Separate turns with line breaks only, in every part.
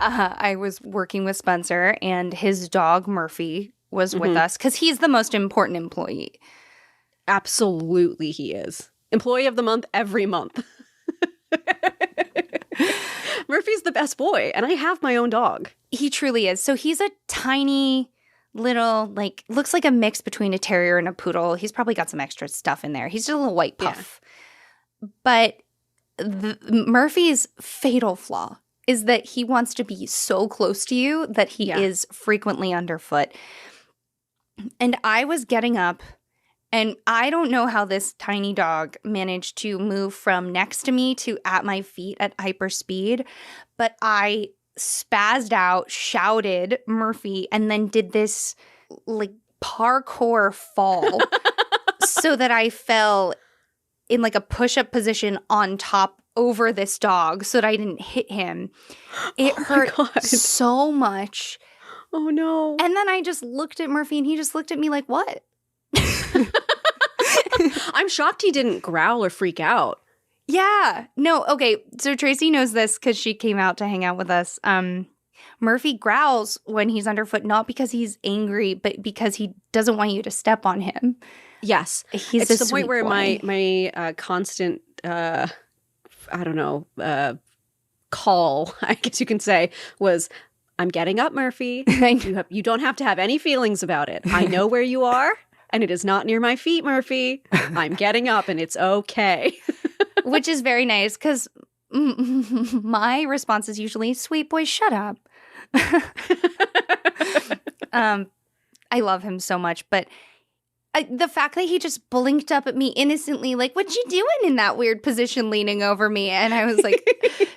I was working with Spencer, and his dog, Murphy, was with us because he's the most important employee.
Absolutely he is. Employee of the month every month. Murphy's the best boy, and I have my own dog.
He truly is. So he's a tiny little, like, looks like a mix between a terrier and a poodle. He's probably got some extra stuff in there. He's just a little white puff. Yeah. But Murphy's fatal flaw is that he wants to be so close to you that he is frequently underfoot. And I was getting up, and I don't know how this tiny dog managed to move from next to me to at my feet at hyper speed, but I spazzed out, shouted Murphy, and then did this like parkour fall so that I fell in like a push-up position on top over this dog so that I didn't hit him. It hurt so much.
Oh no.
And then I just looked at Murphy, and he just looked at me like, what?
I'm shocked he didn't growl or freak out.
Yeah. No, okay. So Tracy knows this because she came out to hang out with us. Murphy growls when he's underfoot, not because he's angry, but because he doesn't want you to step on him.
Yes.
He's
it's the point where my constant, I don't know, call, I guess you can say, was, I'm getting up, Murphy. You don't have to have any feelings about it. I know where you are. And it is not near my feet, Murphy. I'm getting up, and it's okay.
Which is very nice, because my response is usually, sweet boy, shut up. I love him so much, but the fact that he just blinked up at me innocently, like, what you doing in that weird position leaning over me? And I was like,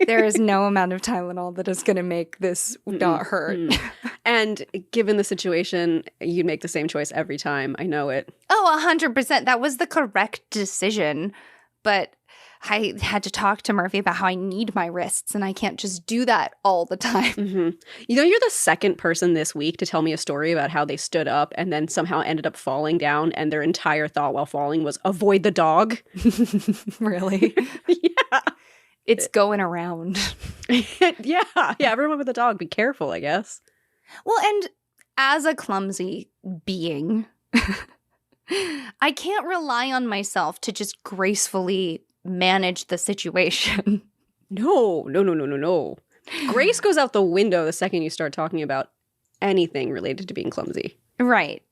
there is no amount of Tylenol that is going to make this not hurt.
And given the situation, you'd make the same choice every time. I know it.
Oh, 100%. That was the correct decision. But I had to talk to Murphy about how I need my wrists, and I can't just do that all the time.
Mm-hmm. You know, you're the second person this week to tell me a story about how they stood up and then somehow ended up falling down, and their entire thought while falling was, avoid the dog.
Really?
Yeah.
It's going around.
Yeah, everyone with a dog, be careful, I guess.
Well, and as a clumsy being, I can't rely on myself to just gracefully manage the situation.
No. Grace goes out the window the second you start talking about anything related to being clumsy.
Right.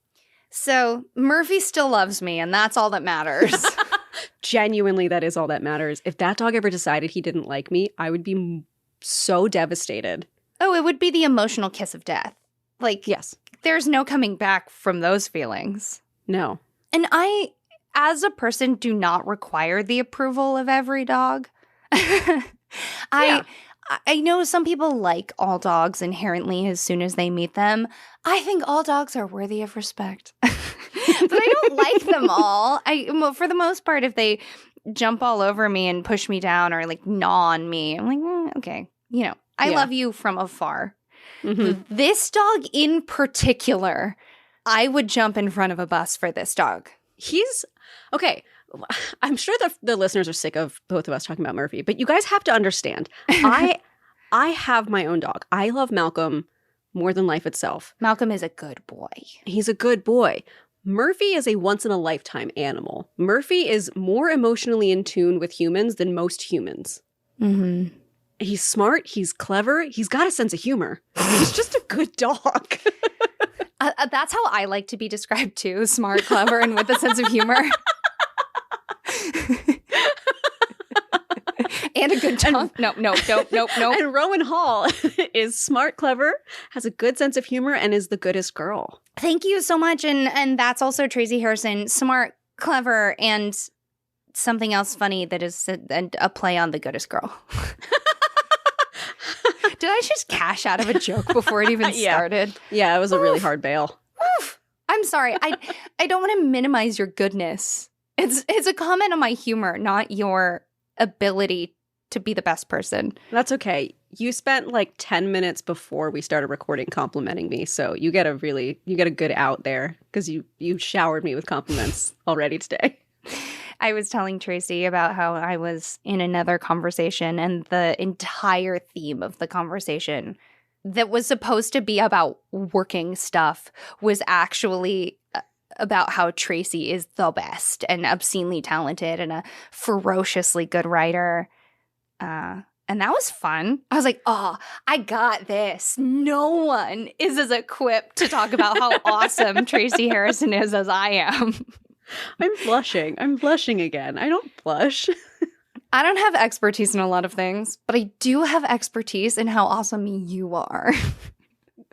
So Murphy still loves me, and that's all that matters.
Genuinely, that is all that matters. If that dog ever decided he didn't like me, I would be so devastated.
Oh, it would be the emotional kiss of death. Like,
yes,
there's no coming back from those feelings.
No.
And I, as a person, do not require the approval of every dog. I know some people like all dogs inherently as soon as they meet them. I think all dogs are worthy of respect. But I don't like them all. For the most part, if they jump all over me and push me down or like gnaw on me, I'm like, okay, you know, I love you from afar. Mm-hmm. This dog in particular, I would jump in front of a bus for this dog.
He's okay. I'm sure the listeners are sick of both of us talking about Murphy, but you guys have to understand. I have my own dog. I love Malcolm more than life itself.
Malcolm is a good boy.
He's a good boy. Murphy is a once-in-a-lifetime animal. Murphy is more emotionally in tune with humans than most humans.
Mm-hmm.
He's smart. He's clever. He's got a sense of humor. He's just a good dog.
That's how I like to be described too. Smart, clever, and with a sense of humor. And a good tongue. Nope.
And Rowan Hall is smart, clever, has a good sense of humor, and is the goodest girl.
Thank you so much. And that's also Tracy Harrison. Smart, clever, and something else funny that is a play on the goodest girl. Did I just cash out of a joke before it even started?
Yeah, it was a really hard bail.
Oof. I'm sorry. I don't want to minimize your goodness. It's a comment on my humor, not your ability to be the best person.
That's okay. You spent like 10 minutes before we started recording complimenting me, so you get a good out there because you showered me with compliments already today.
I was telling Tracy about how I was in another conversation, and the entire theme of the conversation that was supposed to be about working stuff was actually about how Tracy is the best and obscenely talented and a ferociously good writer. And that was fun. I was like, oh, I got this. No one is as equipped to talk about how awesome Tracy Harrison is as I am.
I'm blushing. I'm blushing again. I don't blush.
I don't have expertise in a lot of things, but I do have expertise in how awesome you are.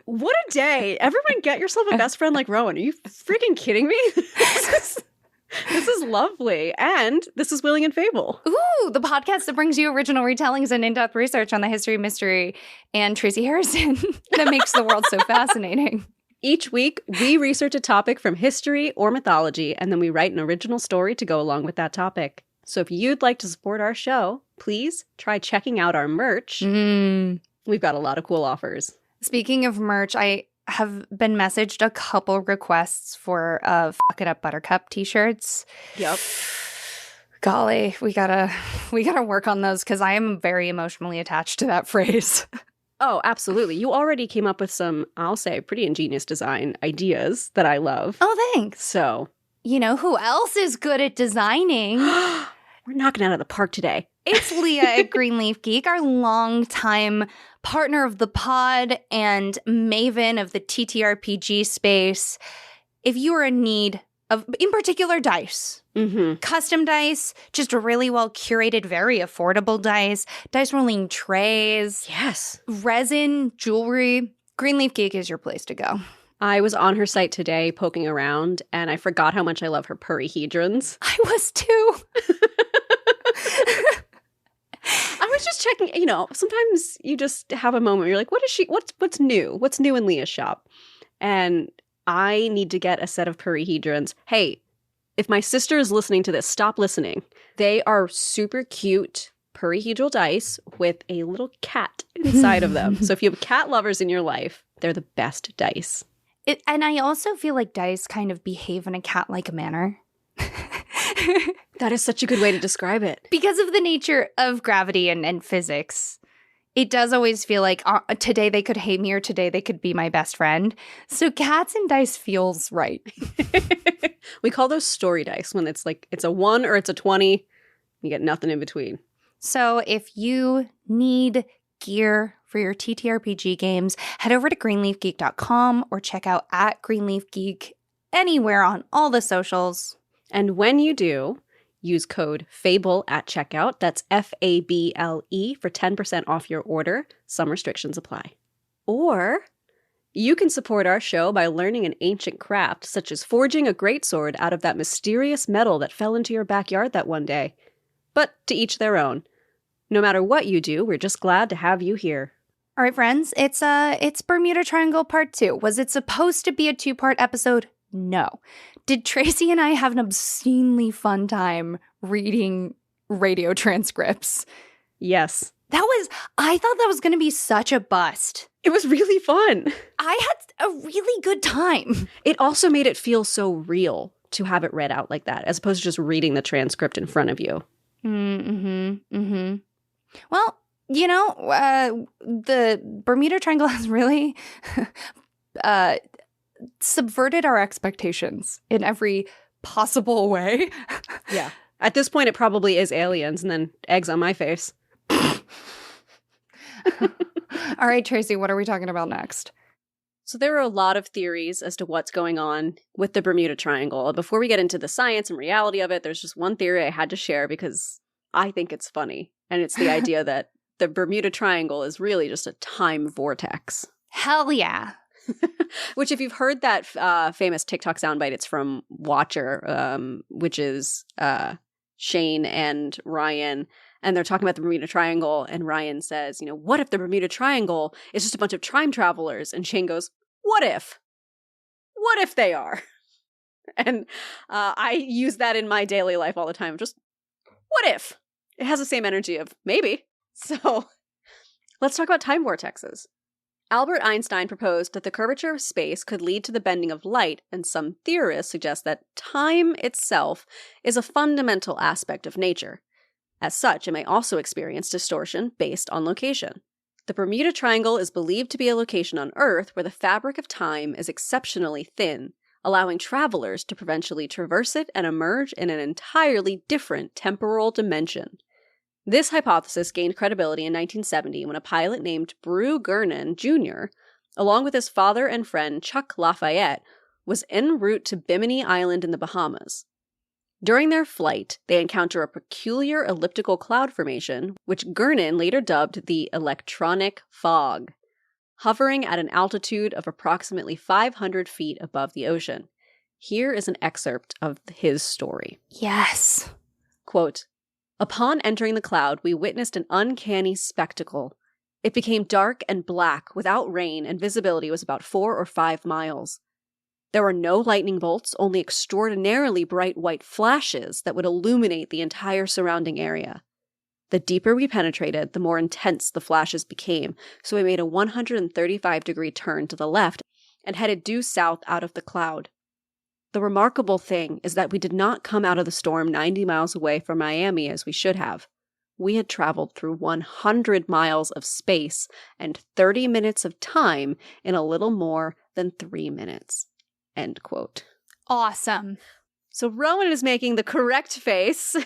What a day. Everyone get yourself a best friend like Rowan. Are you freaking kidding me? This is lovely. And this is Willing and Fable.
Ooh, the podcast that brings you original retellings and in-depth research on the history, mystery, and Tracy Harrison that makes the world so fascinating.
Each week, we research a topic from history or mythology, and then we write an original story to go along with that topic. So if you'd like to support our show, please try checking out our merch. We've got a lot of cool offers.
Speaking of merch, I have been messaged a couple requests for Fuck It Up Buttercup t-shirts.
Yep.
Golly, we gotta work on those because I am very emotionally attached to that phrase.
Oh, absolutely. You already came up with some, I'll say, pretty ingenious design ideas that I love.
Oh, thanks.
So,
you know who else is good at designing?
We're knocking it out of the park today.
It's Leah at Greenleaf Geek, our longtime partner of the pod and maven of the TTRPG space. If you are in need of, in particular, dice, custom dice, just a really well curated, very affordable dice rolling trays,
yes,
resin, jewelry, Greenleaf Geek is your place to go.
I was on her site today poking around, and I forgot how much I love her perihedrons.
I was too.
I was just checking, you know, sometimes you just have a moment where you're like, what's new? What's new in Leah's shop? And I need to get a set of perihedrons. Hey, if my sister is listening to this, stop listening. They are super cute perihedral dice with a little cat inside of them. So if you have cat lovers in your life, they're the best dice.
And I also feel like dice kind of behave in a cat-like manner.
That is such a good way to describe it.
Because of the nature of gravity and physics, it does always feel like today they could hate me or today they could be my best friend. So cats and dice feels right.
We call those story dice when it's like it's a 1 or it's a 20. You get nothing in between.
So if you need gear for your TTRPG games, head over to greenleafgeek.com or check out at Greenleaf Geek anywhere on all the socials.
And when you do, use code FABLE at checkout. That's FABLE for 10% off your order. Some restrictions apply. Or you can support our show by learning an ancient craft, such as forging a greatsword out of that mysterious metal that fell into your backyard that one day. But to each their own. No matter what you do, we're just glad to have you here.
All right, friends, it's Bermuda Triangle Part 2. Was it supposed to be a 2-part episode? No. Did Tracy and I have an obscenely fun time reading radio transcripts?
Yes.
I thought that was going to be such a bust.
It was really fun.
I had a really good time.
It also made it feel so real to have it read out like that, as opposed to just reading the transcript in front of you.
Well, you know, the Bermuda Triangle has really subverted our expectations in every possible way.
Yeah. At this point, it probably is aliens and then eggs on my face.
All right, Tracy, what are we talking about next?
So there are a lot of theories as to what's going on with the Bermuda Triangle. Before we get into the science and reality of it, there's just one theory I had to share because I think it's funny. And it's the idea that the Bermuda Triangle is really just a time vortex.
Hell yeah.
Which, if you've heard that famous TikTok soundbite, it's from Watcher, which is Shane and Ryan. And they're talking about the Bermuda Triangle. And Ryan says, you know, what if the Bermuda Triangle is just a bunch of time travelers? And Shane goes, what if? What if they are? And I use that in my daily life all the time. Just, what if? It has the same energy of maybe. So let's talk about time vortexes. Albert Einstein proposed that the curvature of space could lead to the bending of light, and some theorists suggest that time itself is a fundamental aspect of nature. As such, it may also experience distortion based on location. The Bermuda Triangle is believed to be a location on Earth where the fabric of time is exceptionally thin, allowing travelers to provincially traverse it and emerge in an entirely different temporal dimension. This hypothesis gained credibility in 1970 when a pilot named Brew Gernon Jr., along with his father and friend Chuck Lafayette, was en route to Bimini Island in the Bahamas. During their flight, they encounter a peculiar elliptical cloud formation, which Gernon later dubbed the electronic fog, hovering at an altitude of approximately 500 feet above the ocean. Here is an excerpt of his story.
Yes.
Quote, "Upon entering the cloud, we witnessed an uncanny spectacle. It became dark and black without rain, and visibility was about 4 or 5 miles. There were no lightning bolts, only extraordinarily bright white flashes that would illuminate the entire surrounding area. The deeper we penetrated, the more intense the flashes became, so we made a 135-degree turn to the left and headed due south out of the cloud. The remarkable thing is that we did not come out of the storm 90 miles away from Miami as we should have. We had traveled through 100 miles of space and 30 minutes of time in a little more than 3 minutes." End quote.
Awesome.
So Rowan is making the correct face,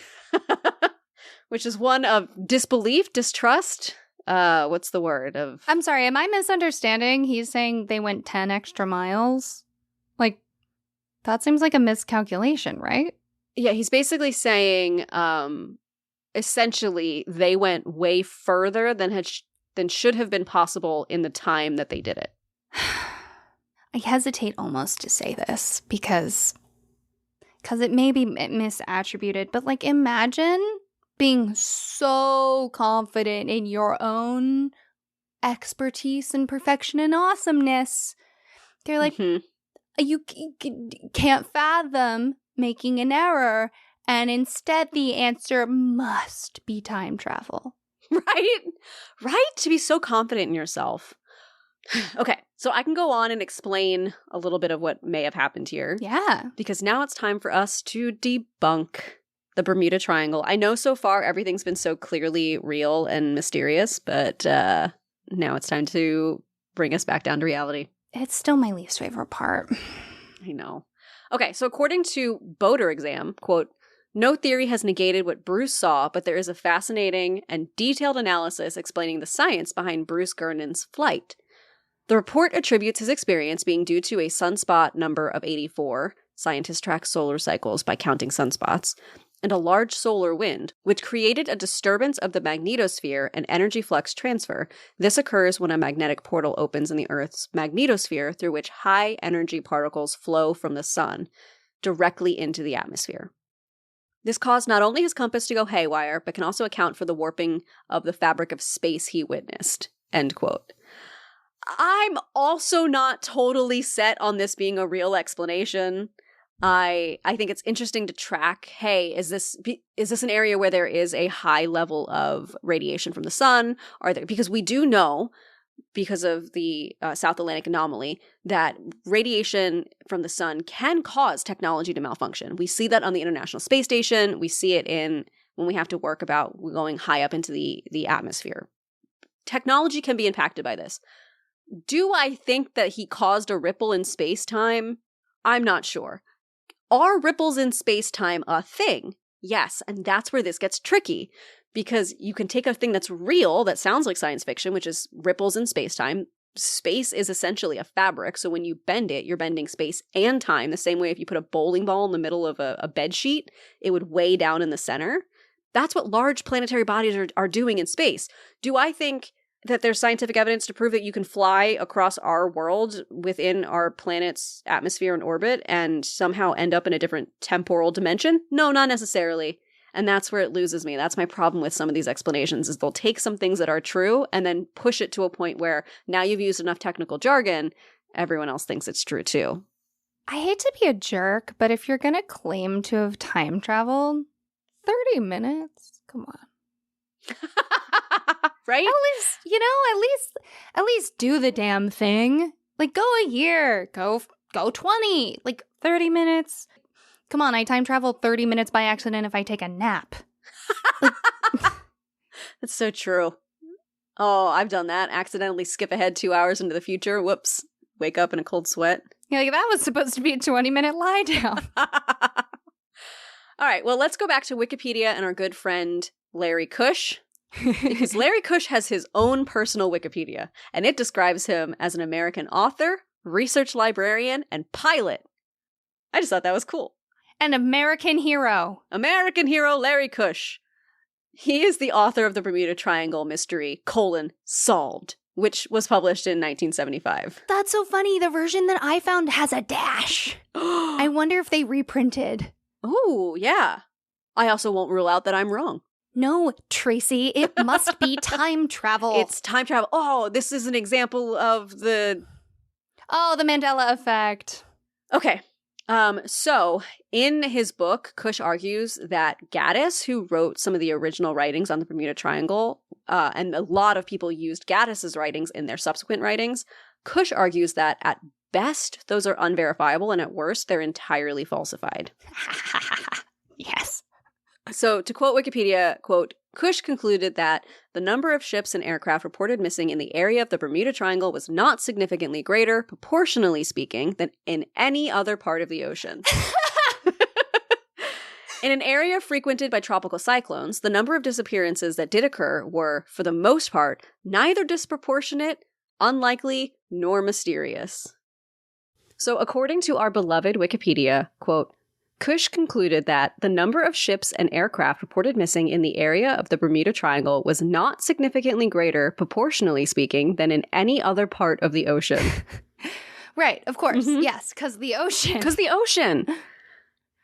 which is one of disbelief, distrust. What's the word?
I'm sorry, am I misunderstanding? He's saying they went 10 extra miles? Like, that seems like a miscalculation, right?
Yeah, he's basically saying, essentially, they went way further than should have been possible in the time that they did it.
I hesitate almost to say this because it may be misattributed, but like imagine being so confident in your own expertise and perfection and awesomeness. They're like, you can't fathom making an error, and instead the answer must be time travel.
Right? Right? To be so confident in yourself. Okay, so I can go on and explain a little bit of what may have happened here.
Yeah.
Because now it's time for us to debunk the Bermuda Triangle. I know so far everything's been so clearly real and mysterious, but now it's time to bring us back down to reality.
It's still my least favorite part.
I know. Okay, so according to Boater Exam, quote, "No theory has negated what Bruce saw, but there is a fascinating and detailed analysis explaining the science behind Bruce Gernon's flight. The report attributes his experience being due to a sunspot number of 84, scientists track solar cycles by counting sunspots, and a large solar wind, which created a disturbance of the magnetosphere and energy flux transfer. This occurs when a magnetic portal opens in the Earth's magnetosphere through which high-energy particles flow from the sun directly into the atmosphere. This caused not only his compass to go haywire, but can also account for the warping of the fabric of space he witnessed." End quote. I'm also not totally set on this being a real explanation. I think it's interesting to track, hey, is this an area where there is a high level of radiation from the sun? Because we do know, because of the South Atlantic anomaly, that radiation from the sun can cause technology to malfunction. We see that on the International Space Station. We see it when we have to work about going high up into the atmosphere. Technology can be impacted by this. Do I think that he caused a ripple in space-time? I'm not sure. Are ripples in space-time a thing? Yes, and that's where this gets tricky, because you can take a thing that's real, that sounds like science fiction, which is ripples in space-time. Space is essentially a fabric, so when you bend it, you're bending space and time, the same way if you put a bowling ball in the middle of a bed sheet, it would weigh down in the center. That's what large planetary bodies are doing in space. Do I think that there's scientific evidence to prove that you can fly across our world within our planet's atmosphere and orbit and somehow end up in a different temporal dimension? No, not necessarily. And that's where it loses me. That's my problem with some of these explanations, is they'll take some things that are true and then push it to a point where now you've used enough technical jargon, everyone else thinks it's true too.
I hate to be a jerk, but if you're going to claim to have time traveled, 30 minutes? Come on.
Right?
At least do the damn thing. Like, go a year, go 20, like 30 minutes. Come on, I time travel 30 minutes by accident if I take a nap.
That's so true. Oh, I've done that. Accidentally skip ahead 2 hours into the future. Whoops. Wake up in a cold sweat.
You're like, that was supposed to be a 20-minute lie down.
All right, well, let's go back to Wikipedia and our good friend Larry Cush. Because Larry Cush has his own personal Wikipedia, and it describes him as an American author, research librarian, and pilot. I just thought that was cool.
An American hero.
American hero Larry Cush. He is the author of the Bermuda Triangle mystery, solved, which was published in 1975.
That's so funny. The version that I found has a dash. I wonder if they reprinted.
Oh, yeah. I also won't rule out that I'm wrong.
No, Tracy, it must be time travel.
It's time travel. Oh, this is an example of the...
Oh, the Mandela effect.
Okay. So, in his book, Cush argues that Gaddis, who wrote some of the original writings on the Bermuda Triangle, and a lot of people used Gaddis's writings in their subsequent writings, Cush argues that at best, those are unverifiable, and at worst, they're entirely falsified.
Yes.
So, to quote Wikipedia, quote, Cush concluded that the number of ships and aircraft reported missing in the area of the Bermuda Triangle was not significantly greater, proportionally speaking, than in any other part of the ocean. In an area frequented by tropical cyclones, the number of disappearances that did occur were, for the most part, neither disproportionate, unlikely, nor mysterious. So, according to our beloved Wikipedia, quote, Cush concluded that the number of ships and aircraft reported missing in the area of the Bermuda Triangle was not significantly greater, proportionally speaking, than in any other part of the ocean.
Right, of course. Mm-hmm. Yes, because the ocean.
Because the ocean.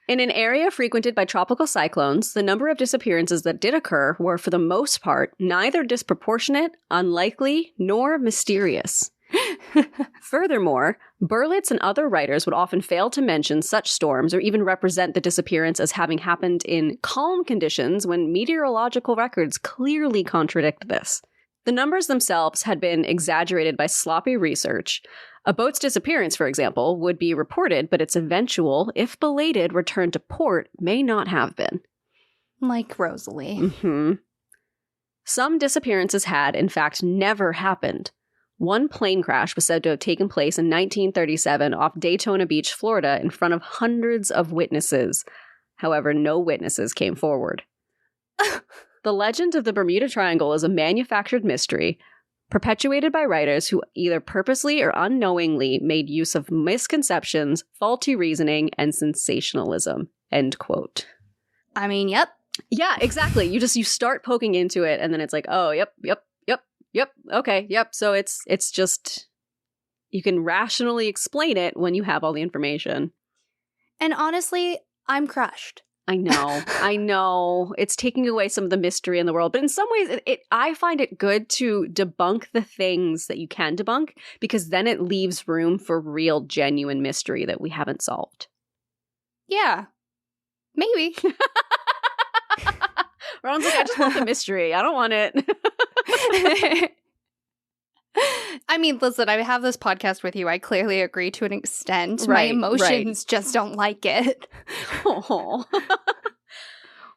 In an area frequented by tropical cyclones, the number of disappearances that did occur were, for the most part, neither disproportionate, unlikely, nor mysterious. Furthermore, Berlitz and other writers would often fail to mention such storms or even represent the disappearance as having happened in calm conditions when meteorological records clearly contradict this. The numbers themselves had been exaggerated by sloppy research. A boat's disappearance, for example, would be reported, but its eventual, if belated, return to port may not have been.
Like Rosalie.
Mm-hmm. Some disappearances had, in fact, never happened. One plane crash was said to have taken place in 1937 off Daytona Beach, Florida, in front of hundreds of witnesses. However, no witnesses came forward. The legend of the Bermuda Triangle is a manufactured mystery, perpetuated by writers who either purposely or unknowingly made use of misconceptions, faulty reasoning, and sensationalism. End quote.
I mean, yep.
Yeah, exactly. You start poking into it, and then it's like, oh, yep, okay, yep. So it's just, you can rationally explain it when you have all the information.
And honestly, I'm crushed.
I know. It's taking away some of the mystery in the world. But in some ways, I find it good to debunk the things that you can debunk, because then it leaves room for real, genuine mystery that we haven't solved.
Yeah. Maybe.
Ron's like, I just want the mystery. I don't want it.
I mean, listen, I have this podcast with you. I clearly agree to an extent.
Right,
my emotions just don't like it.
Oh.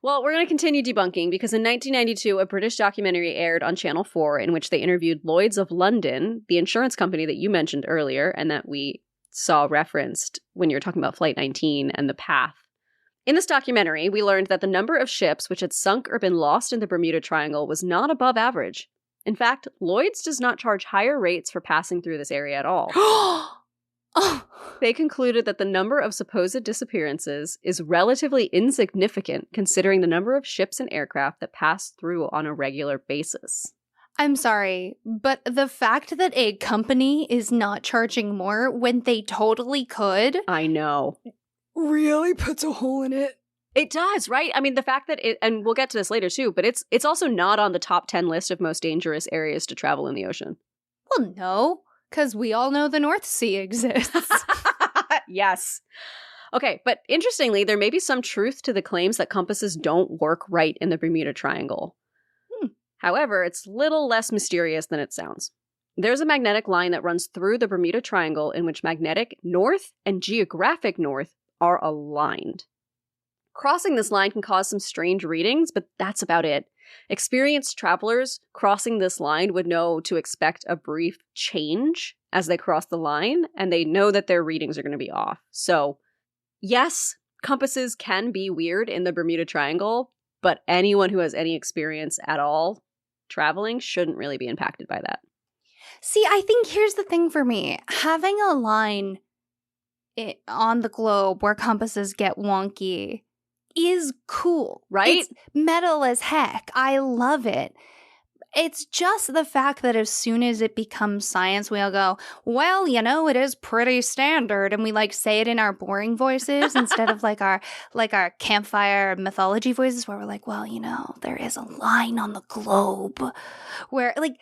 Well, we're going to continue debunking because in 1992, a British documentary aired on Channel 4 in which they interviewed Lloyd's of London, the insurance company that you mentioned earlier and that we saw referenced when you were talking about Flight 19 and the path. In this documentary, we learned that the number of ships which had sunk or been lost in the Bermuda Triangle was not above average. In fact, Lloyd's does not charge higher rates for passing through this area at all. They concluded that the number of supposed disappearances is relatively insignificant considering the number of ships and aircraft that pass through on a regular basis.
I'm sorry, but the fact that a company is not charging more when they totally could...
I know.
Really puts a hole in it.
It does, right? I mean, the fact that it, and we'll get to this later too, but it's also not on the top 10 list of most dangerous areas to travel in the ocean.
Well, no, because we all know the North Sea exists.
Yes. Okay, but interestingly, there may be some truth to the claims that compasses don't work right in the Bermuda Triangle. However, it's little less mysterious than it sounds. There's a magnetic line that runs through the Bermuda Triangle in which magnetic north and geographic north are aligned. Crossing this line can cause some strange readings, but that's about it. Experienced travelers crossing this line would know to expect a brief change as they cross the line, and they know that their readings are going to be off. So, yes, compasses can be weird in the Bermuda Triangle, but anyone who has any experience at all traveling shouldn't really be impacted by that.
See, I think here's the thing for me. Having a line on the globe where compasses get wonky is cool.
Right?
It's metal as heck. I love it. It's just the fact that as soon as it becomes science, we all go, well, you know, it is pretty standard. And we like say it in our boring voices instead of like our campfire mythology voices where we're like, well, you know, there is a line on the globe where like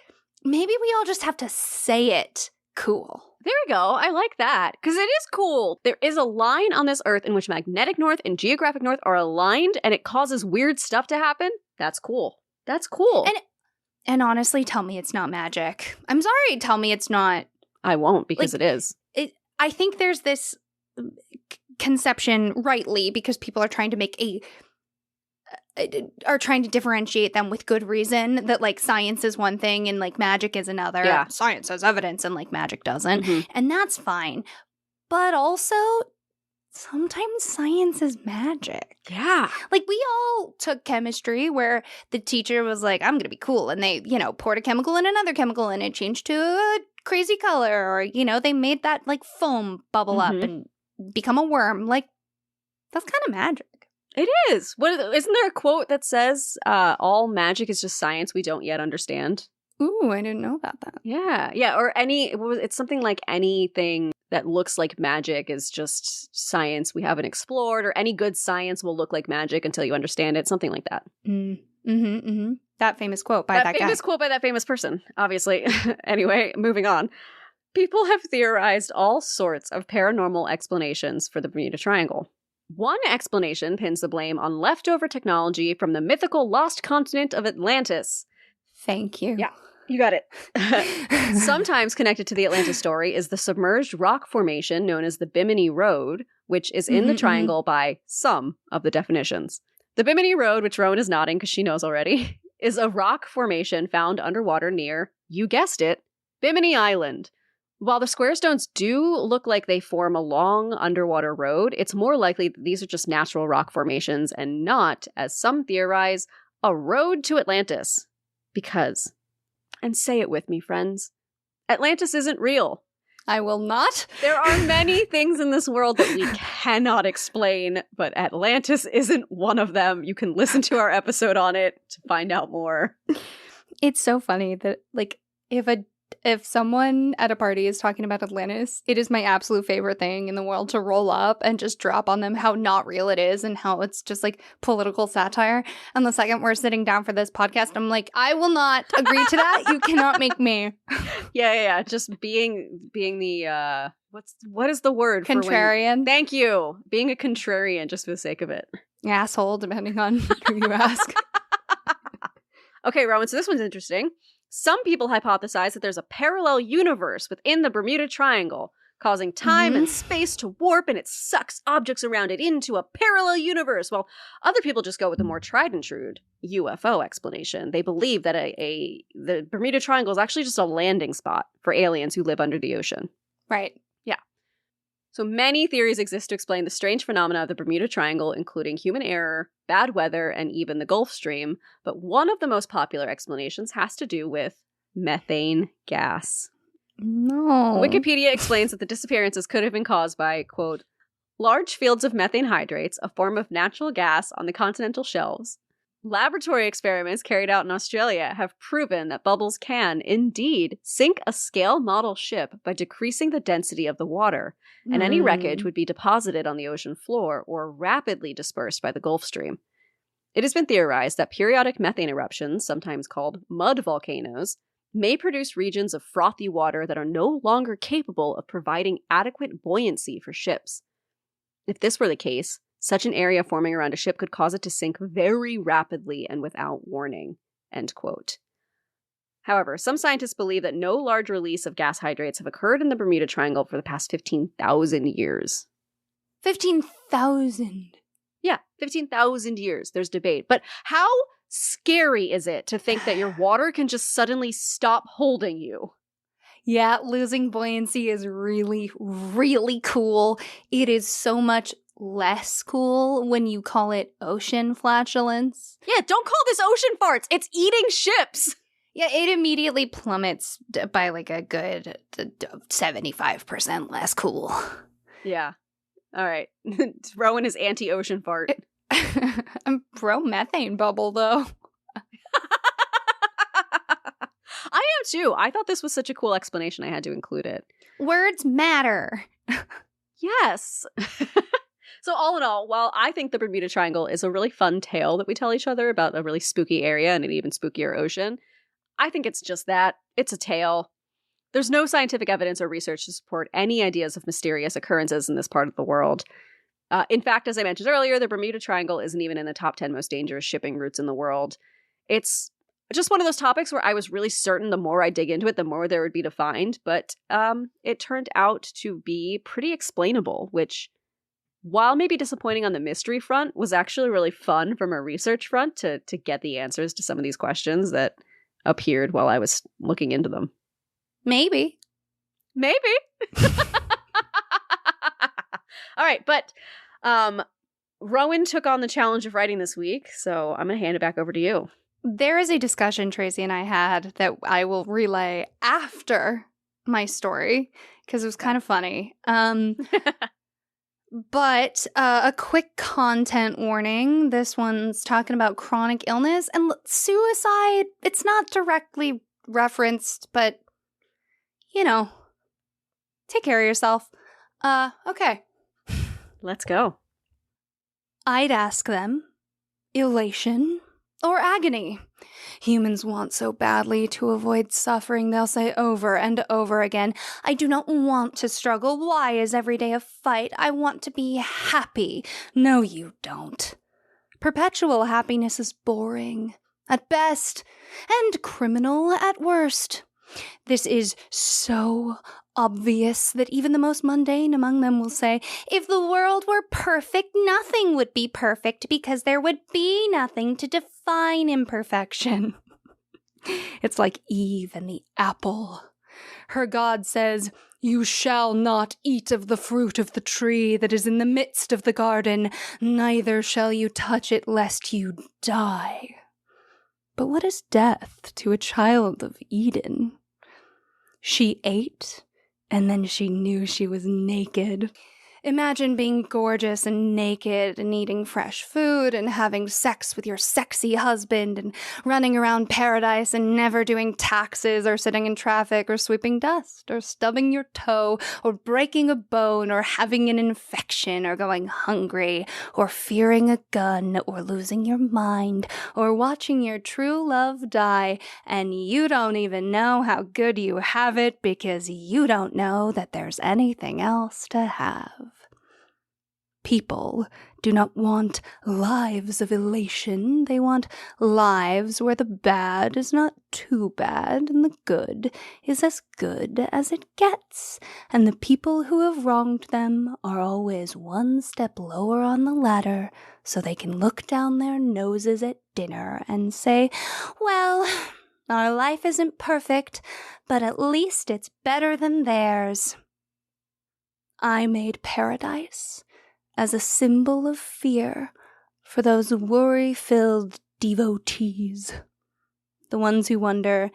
maybe we all just have to say it cool.
There we go. I like that. Because it is cool. There is a line on this earth in which magnetic north and geographic north are aligned and it causes weird stuff to happen. That's cool. That's cool.
And honestly, tell me it's not magic. I'm sorry, tell me it's not.
I won't, because
like,
it is.
I think there's this conception, rightly, because people are trying to are trying to differentiate them with good reason, that like science is one thing and like magic is another.
Yeah.
Science has evidence and like magic doesn't.
Mm-hmm.
And that's fine. But also, sometimes science is magic.
Yeah.
Like we all took chemistry where the teacher was like, I'm going to be cool. And they, you know, poured a chemical in another chemical and it changed to a crazy color. Or, you know, they made that like foam bubble up and become a worm. Like that's kind of magic.
It is. Isn't there a quote that says, all magic is just science we don't yet understand?
Ooh, I didn't know about that.
Yeah. Yeah. Or it's something like anything that looks like magic is just science we haven't explored, or any good science will look like magic until you understand it. Something like that.
That famous quote by that guy.
Famous quote by that famous person, obviously. Anyway, moving on. People have theorized all sorts of paranormal explanations for the Bermuda Triangle. One explanation pins the blame on leftover technology from the mythical lost continent of Atlantis.
Thank you.
Yeah, you got it. Sometimes connected to the Atlantis story is the submerged rock formation known as the Bimini Road, which is in the triangle by some of the definitions. The Bimini Road, which Rowan is nodding because she knows already, is a rock formation found underwater near, you guessed it, Bimini Island. While the square stones do look like they form a long underwater road, it's more likely that these are just natural rock formations and not, as some theorize, a road to Atlantis. Because, and say it with me, friends, Atlantis isn't real.
I will not.
There are many things in this world that we cannot explain, but Atlantis isn't one of them. You can listen to our episode on it to find out more.
It's so funny that, like, if someone at a party is talking about Atlantis, it is my absolute favorite thing in the world to roll up and just drop on them how not real it is and how it's just like political satire. And the second we're sitting down for this podcast, I'm like, I will not agree to that. You cannot make me.
Yeah. Just being the what is the word?
Contrarian.
Thank you. Being a contrarian just for the sake of it.
Asshole, depending on who you ask.
Okay, Rowan, so this one's interesting. Some people hypothesize that there's a parallel universe within the Bermuda Triangle, causing time and space to warp, and it sucks objects around it into a parallel universe, while other people just go with the more tried and true UFO explanation. They believe that the Bermuda Triangle is actually just a landing spot for aliens who live under the ocean.
Right.
Yeah. So many theories exist to explain the strange phenomena of the Bermuda Triangle, including human error, bad weather, and even the Gulf Stream. But one of the most popular explanations has to do with methane gas.
No.
Wikipedia explains that the disappearances could have been caused by, quote, large fields of methane hydrates, a form of natural gas on the continental shelves. Laboratory experiments carried out in Australia have proven that bubbles can, indeed, sink a scale model ship by decreasing the density of the water, and any wreckage would be deposited on the ocean floor or rapidly dispersed by the Gulf Stream. It has been theorized that periodic methane eruptions, sometimes called mud volcanoes, may produce regions of frothy water that are no longer capable of providing adequate buoyancy for ships. If this were the case, such an area forming around a ship could cause it to sink very rapidly and without warning, end quote. However, some scientists believe that no large release of gas hydrates have occurred in the Bermuda Triangle for the past 15,000 years.
15,000?
Yeah, 15,000 years. There's debate. But how scary is it to think that your water can just suddenly stop holding you?
Yeah, losing buoyancy is really, really cool. It is so much less cool when you call it ocean flatulence.
Yeah, don't call this ocean farts. It's eating ships.
Yeah, it immediately plummets by like a good 75% less cool.
Yeah. All right. Rowan is anti-ocean fart.
I'm pro methane bubble, though.
I am too. I thought this was such a cool explanation. I had to include it.
Words matter.
Yes. So all in all, while I think the Bermuda Triangle is a really fun tale that we tell each other about a really spooky area and an even spookier ocean, I think it's just that. It's a tale. There's no scientific evidence or research to support any ideas of mysterious occurrences in this part of the world. In fact, as I mentioned earlier, the Bermuda Triangle isn't even in the top 10 most dangerous shipping routes in the world. It's just one of those topics where I was really certain the more I dig into it, the more there would be to find. But it turned out to be pretty explainable, which, while maybe disappointing on the mystery front, was actually really fun from a research front to get the answers to some of these questions that appeared while I was looking into them.
Maybe.
All right, but Rowan took on the challenge of writing this week, so I'm going to hand it back over to you.
There is a discussion Tracy and I had that I will relay after my story because it was kind of funny. But a quick content warning. This one's talking about chronic illness and suicide. It's not directly referenced, but, you know, take care of yourself. Okay.
Let's go.
I'd ask them, elation or agony? Humans want so badly to avoid suffering, they'll say over and over again, I do not want to struggle. Why is every day a fight? I want to be happy. No, you don't. Perpetual happiness is boring at best and criminal at worst. This is so obvious that even the most mundane among them will say, if the world were perfect, nothing would be perfect because there would be nothing to define imperfection. It's like Eve and the apple. Her God says, you shall not eat of the fruit of the tree that is in the midst of the garden, neither shall you touch it lest you die. But what is death to a child of Eden? She ate, and then she knew she was naked. Imagine being gorgeous and naked and eating fresh food and having sex with your sexy husband and running around paradise and never doing taxes or sitting in traffic or sweeping dust or stubbing your toe or breaking a bone or having an infection or going hungry or fearing a gun or losing your mind or watching your true love die, and you don't even know how good you have it because you don't know that there's anything else to have. People do not want lives of elation. They want lives where the bad is not too bad and the good is as good as it gets. And the people who have wronged them are always one step lower on the ladder so they can look down their noses at dinner and say, well, our life isn't perfect, but at least it's better than theirs. I made paradise as a symbol of fear for those worry-filled devotees. The ones who wonder,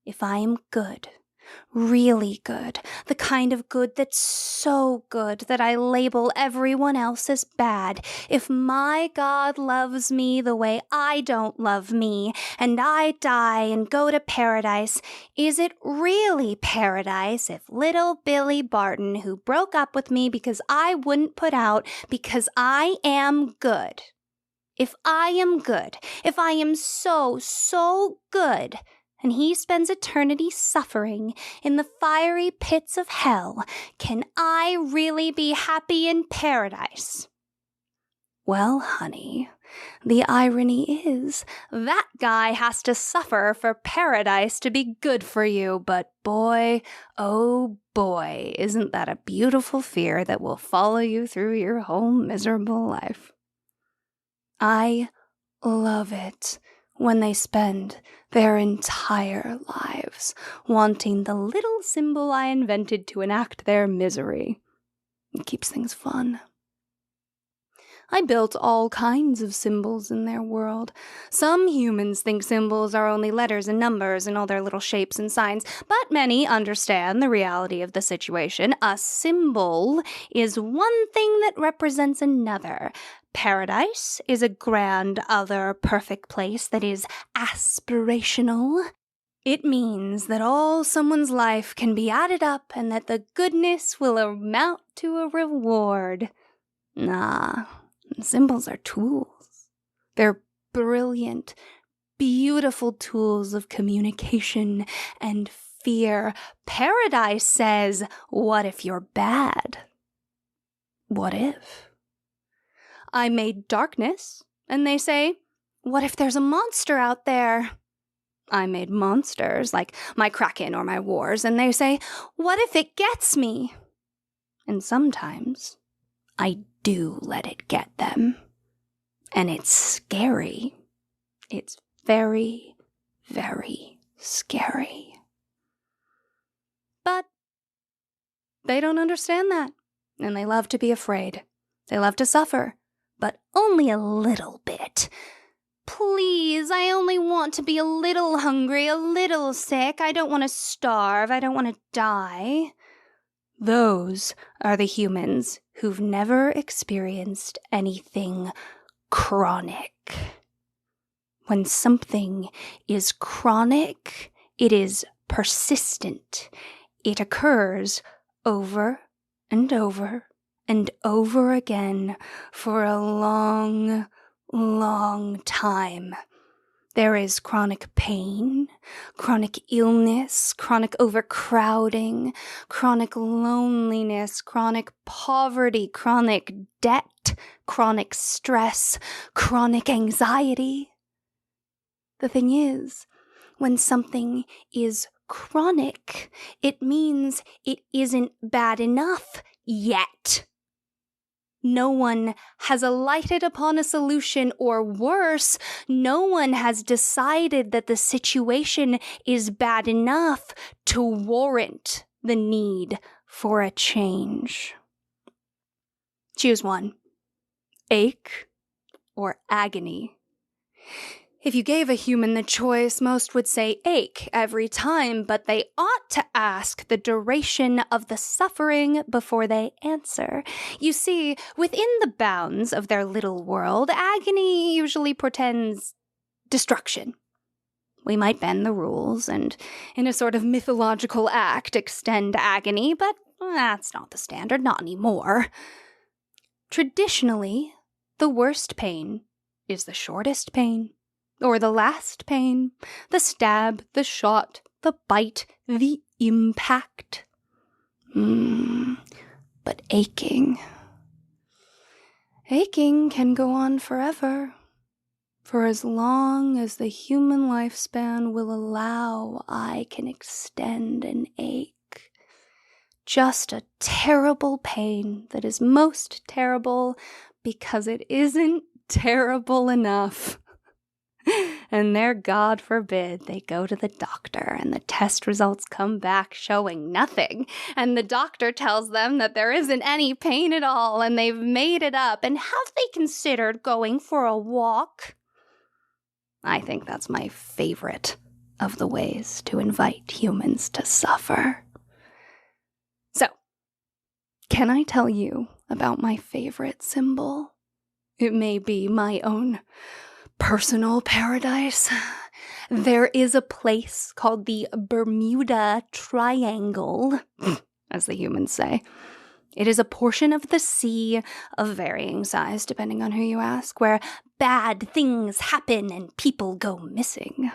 if I am good, really good, the kind of good that's so good that I label everyone else as bad, if my God loves me the way I don't love me, and I die and go to paradise, is it really paradise if little Billy Barton, who broke up with me because I wouldn't put out because I am good, if I am good, if I am so, so good, and he spends eternity suffering in the fiery pits of hell, can I really be happy in paradise? Well, honey, the irony is that guy has to suffer for paradise to be good for you, but boy, oh boy, isn't that a beautiful fear that will follow you through your whole miserable life. I love it when they spend their entire lives wanting the little symbol I invented to enact their misery. It keeps things fun. I built all kinds of symbols in their world. Some humans think symbols are only letters and numbers and all their little shapes and signs, but many understand the reality of the situation. A symbol is one thing that represents another. Paradise is a grand, other, perfect place that is aspirational. It means that all someone's life can be added up and that the goodness will amount to a reward. Nah. Symbols are tools. They're brilliant, beautiful tools of communication and fear. Paradise says, what if you're bad? What if? I made darkness, and they say, what if there's a monster out there? I made monsters, like my Kraken or my Wars, and they say, what if it gets me? And sometimes I do let it get them. And it's scary. It's very, very scary. But they don't understand that. And they love to be afraid. They love to suffer. But only a little bit. Please, I only want to be a little hungry, a little sick. I don't want to starve. I don't want to die. Those are the humans who've never experienced anything chronic. When something is chronic, it is persistent. It occurs over and over and over again for a long, long time. There is chronic pain, chronic illness, chronic overcrowding, chronic loneliness, chronic poverty, chronic debt, chronic stress, chronic anxiety. The thing is, when something is chronic, it means it isn't bad enough yet. No one has alighted upon a solution, or worse, no one has decided that the situation is bad enough to warrant the need for a change. Choose one: ache or agony. If you gave a human the choice, most would say ache every time, but they ought to ask the duration of the suffering before they answer. You see, within the bounds of their little world, agony usually portends destruction. We might bend the rules and, in a sort of mythological act, extend agony, but that's not the standard, not anymore. Traditionally, the worst pain is the shortest pain. Or the last pain, the stab, the shot, the bite, the impact. But aching can go on forever. For as long as the human lifespan will allow, I can extend an ache. Just a terrible pain that is most terrible because it isn't terrible enough. And there, God forbid, they go to the doctor and the test results come back showing nothing. And the doctor tells them that there isn't any pain at all and they've made it up. And have they considered going for a walk? I think that's my favorite of the ways to invite humans to suffer. So, can I tell you about my favorite symbol? It may be my own personal paradise. There is a place called the Bermuda Triangle, as the humans say. It is a portion of the sea of varying size, depending on who you ask, where bad things happen and people go missing.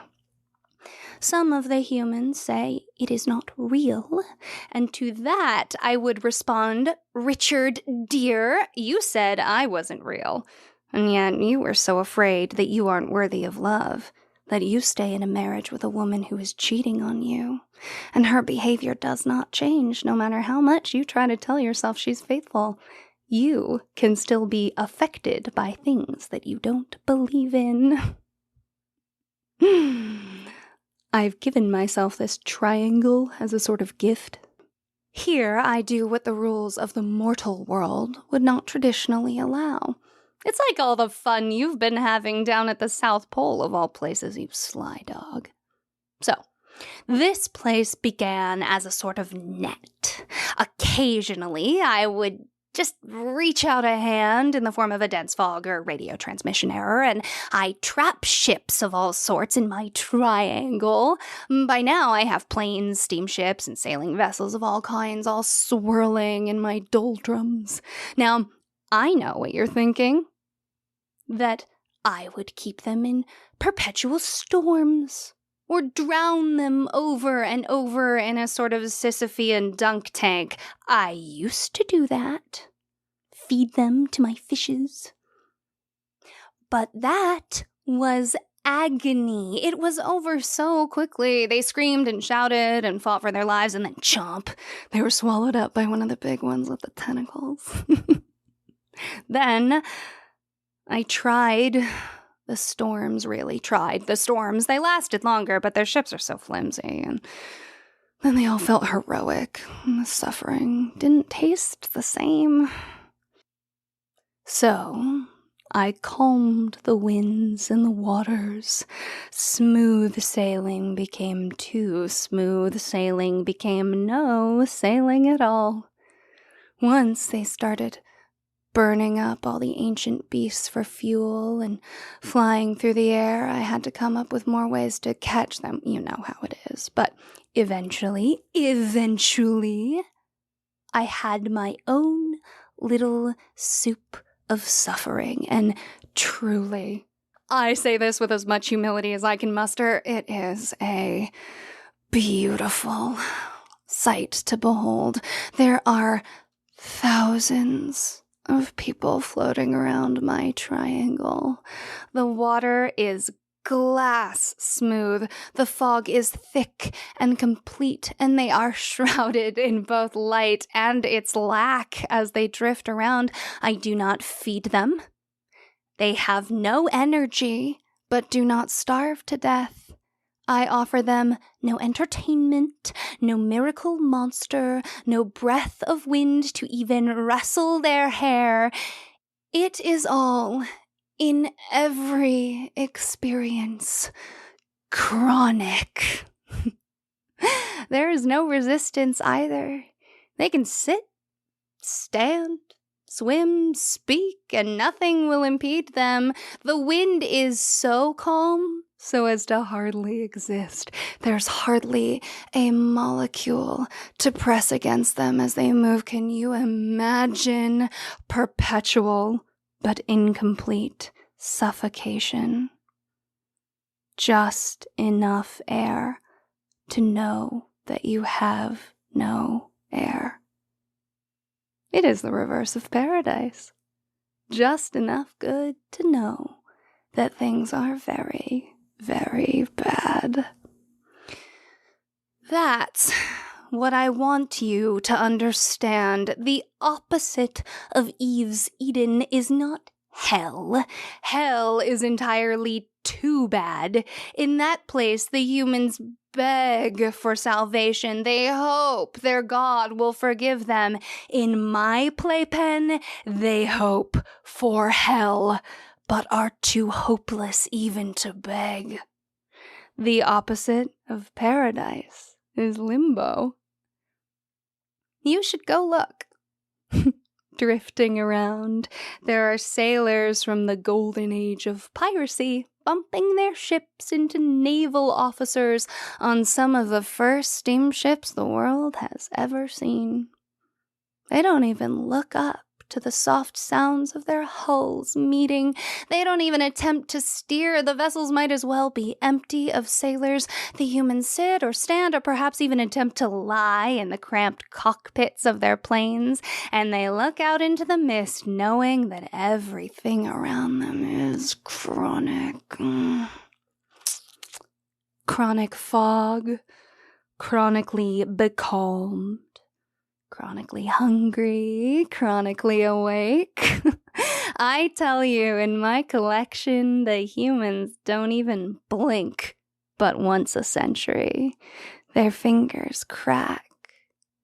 Some of the humans say it is not real, and to that I would respond, Richard, dear, you said I wasn't real. And yet you were so afraid that you aren't worthy of love, that you stay in a marriage with a woman who is cheating on you. And her behavior does not change, no matter how much you try to tell yourself she's faithful. you can still be affected by things that you don't believe in. I've given myself this triangle as a sort of gift. Here I do what the rules of the mortal world would not traditionally allow. It's like all the fun you've been having down at the South Pole of all places, you sly dog. So, this place began as a sort of net. Occasionally, I would just reach out a hand in the form of a dense fog or radio transmission error, and I trap ships of all sorts in my triangle. By now, I have planes, steamships, and sailing vessels of all kinds all swirling in my doldrums. Now, I know what you're thinking. That I would keep them in perpetual storms, or drown them over and over in a sort of Sisyphean dunk tank. I used to do that. Feed them to my fishes. But that was agony. It was over so quickly. They screamed and shouted and fought for their lives, and then chomp, they were swallowed up by one of the big ones with the tentacles. Then I tried. The storms really tried. The storms, they lasted longer, but their ships are so flimsy. And then they all felt heroic. And the suffering didn't taste the same. So I calmed the winds and the waters. Smooth sailing became too smooth sailing, became no sailing at all. Once they started burning up all the ancient beasts for fuel and flying through the air, I had to come up with more ways to catch them. You know how it is. But eventually, I had my own little soup of suffering. And truly, I say this with as much humility as I can muster, it is a beautiful sight to behold. There are thousands of people floating around my triangle. The water is glass smooth. The fog is thick and complete, and they are shrouded in both light and its lack as they drift around. I do not feed them. They have no energy, but do not starve to death. I offer them no entertainment, no miracle monster, no breath of wind to even rustle their hair. It is all, in every experience, chronic. There is no resistance either. They can sit, stand, swim, speak, and nothing will impede them. The wind is so calm so as to hardly exist. There's hardly a molecule to press against them as they move. Can you imagine perpetual but incomplete suffocation? Just enough air to know that you have no air. It is the reverse of paradise. Just enough good to know that things are very, very bad. That's what I want you to understand. The opposite of Eve's Eden is not hell. Hell is entirely too bad. In that place, the humans beg for salvation. They hope their God will forgive them. In my playpen, they hope for hell, but are too hopeless even to beg. The opposite of paradise is limbo. You should go look. Drifting around, there are sailors from the golden age of piracy bumping their ships into naval officers on some of the first steamships the world has ever seen. They don't even look up to the soft sounds of their hulls meeting. They don't even attempt to steer. The vessels might as well be empty of sailors. The humans sit or stand or perhaps even attempt to lie in the cramped cockpits of their planes, and they look out into the mist knowing that everything around them is chronic. Chronic fog, chronically becalmed, chronically hungry, chronically awake. I tell you, in my collection, the humans don't even blink but once a century. Their fingers crack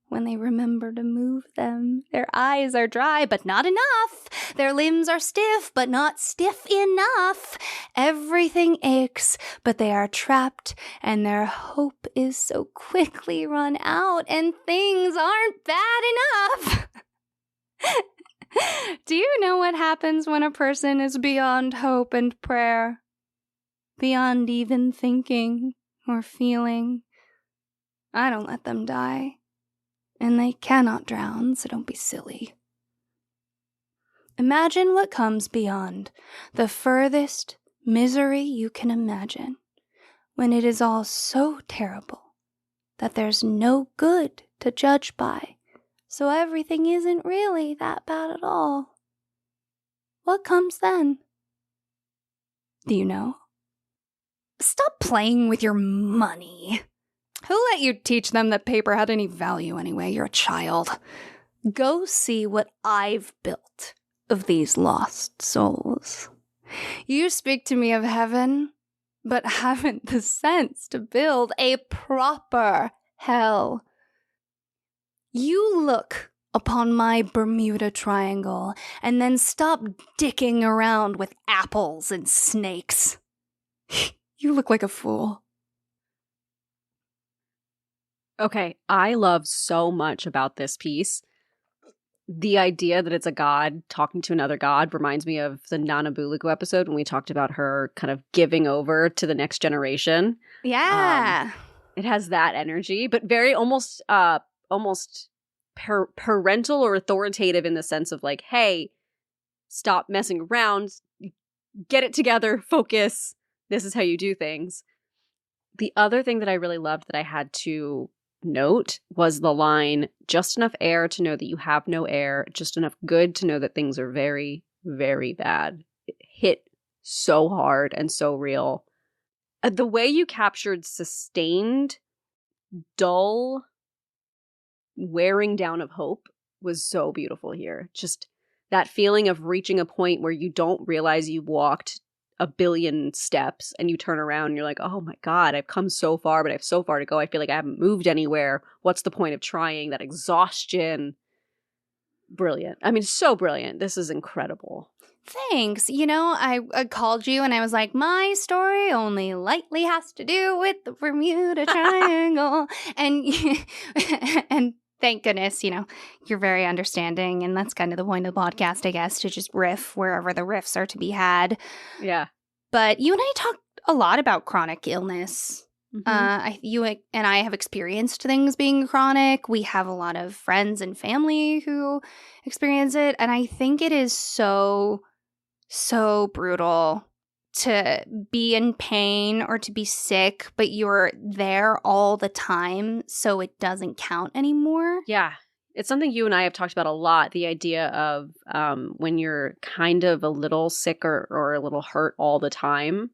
when they remember to move them. Their eyes are dry, but not enough. Their limbs are stiff, but not stiff enough. Everything aches, but they are trapped, and their hope is so quickly run out, and things aren't bad enough. Do you know what happens when a person is beyond hope and prayer? Beyond even thinking or feeling? I don't let them die. And they cannot drown, so don't be silly. Imagine what comes beyond the furthest misery you can imagine, when it is all so terrible that there's no good to judge by, so everything isn't really that bad at all. What comes then? Do you know? Stop playing with your money. Who let you teach them that paper had any value anyway? You're a child. Go see what I've built of these lost souls. You speak to me of heaven, but haven't the sense to build a proper hell. You look upon my Bermuda Triangle and then stop dicking around with apples and snakes. You look like a fool.
Okay, I love so much about this piece. The idea that it's a god talking to another god reminds me of the Nana Bulugu episode when we talked about her kind of giving over to the next generation.
Yeah.
It has that energy, but very almost parental or authoritative in the sense of like, hey, stop messing around, get it together, focus. This is how you do things. The other thing that I really loved that I had to note was the line, just enough air to know that you have no air, just enough good to know that things are very, very bad. It hit so hard and so real. The way you captured sustained, dull, wearing down of hope was so beautiful here. Just that feeling of reaching a point where you don't realize you walked a billion steps and you turn around and you're like, oh my God, I've come so far, but I have so far to go. I feel like I haven't moved anywhere. What's the point of trying? That exhaustion. Brilliant. I mean, so brilliant. This is incredible.
Thanks. You know, I called you and I was like, my story only lightly has to do with the Bermuda Triangle. And thank goodness, you know, you're very understanding. And that's kind of the point of the podcast, I guess, to just riff wherever the riffs are to be had.
Yeah.
But you and I talked a lot about chronic illness.
Mm-hmm.
You and I have experienced things being chronic. We have a lot of friends and family who experience it. And I think it is so brutal to be in pain or to be sick, but you're there all the time, so it doesn't count anymore.
Yeah. It's something you and I have talked about a lot, the idea of when you're kind of a little sick or a little hurt all the time,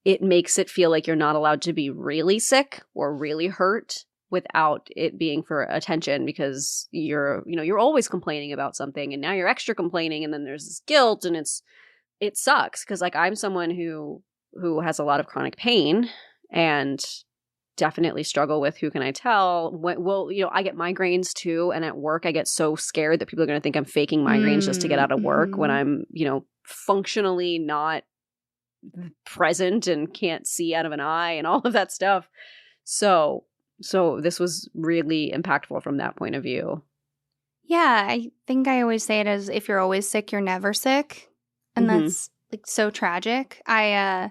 it makes it feel like you're not allowed to be really sick or really hurt without it being for attention, because you're always complaining about something and now you're extra complaining, and then there's this guilt, and it sucks because like I'm someone who has a lot of chronic pain and definitely struggle with who can I tell. Well, I get migraines too, and at work I get so scared that people are going to think I'm faking migraines just to get out of work when I'm, functionally not present and can't see out of an eye and all of that stuff. So this was really impactful from that point of view. Yeah,
I think I always say it as, if you're always sick, you're never sick. And that's like so tragic. I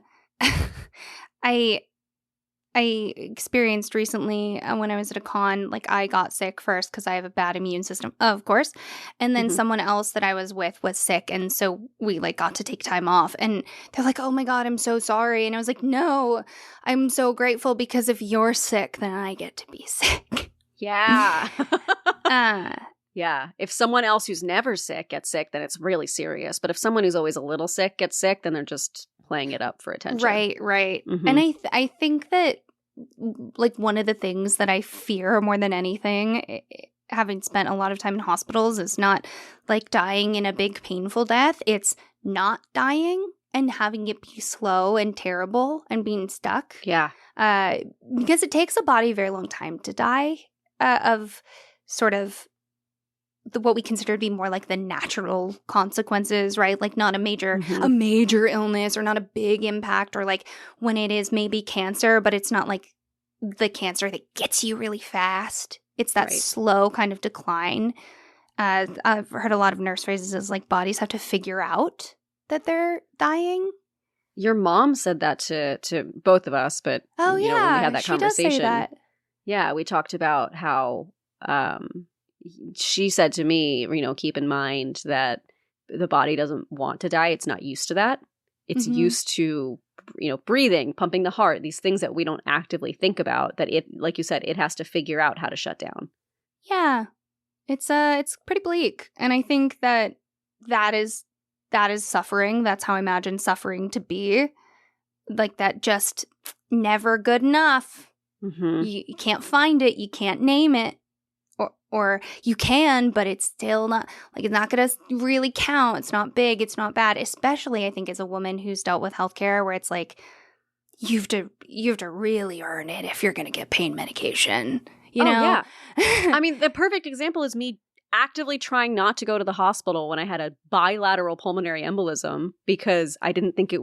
experienced recently when I was at a con, like I got sick first because I have a bad immune system, of course. And then someone else that I was with was sick. And so we like got to take time off, and they're like, oh my God, I'm so sorry. And I was like, no, I'm so grateful, because if you're sick, then I get to be sick.
Yeah. Yeah. If someone else who's never sick gets sick, then it's really serious. But if someone who's always a little sick gets sick, then they're just playing it up for attention.
Right. And I think that like one of the things that I fear more than anything having spent a lot of time in hospitals, is not like dying in a big painful death. It's not dying and having it be slow and terrible and being stuck.
Yeah.
Because it takes a body a very long time to die of sort of what we consider to be more like the natural consequences, right? Like not a major illness or not a big impact, or like when it is maybe cancer, but it's not like the cancer that gets you really fast. It's that slow kind of decline. I've heard a lot of nurse phrases as like bodies have to figure out that they're dying.
Your mom said that to both of us, but when we had that conversation,
does say that.
Yeah, we talked about how she said to me, keep in mind that the body doesn't want to die. It's not used to that. It's used to, breathing, pumping the heart, these things that we don't actively think about, that it, like you said, it has to figure out how to shut down.
Yeah. It's pretty bleak. And I think that is suffering. That's how I imagine suffering to be. Like that just never good enough. You can't find it. You can't name it. Or you can, but it's still not, like, it's not going to really count. It's not big. It's not bad. Especially, I think, as a woman who's dealt with healthcare, where it's like, you have to really earn it if you're going to get pain medication. You know?
Yeah. I mean, the perfect example is me actively trying not to go to the hospital when I had a bilateral pulmonary embolism because I didn't think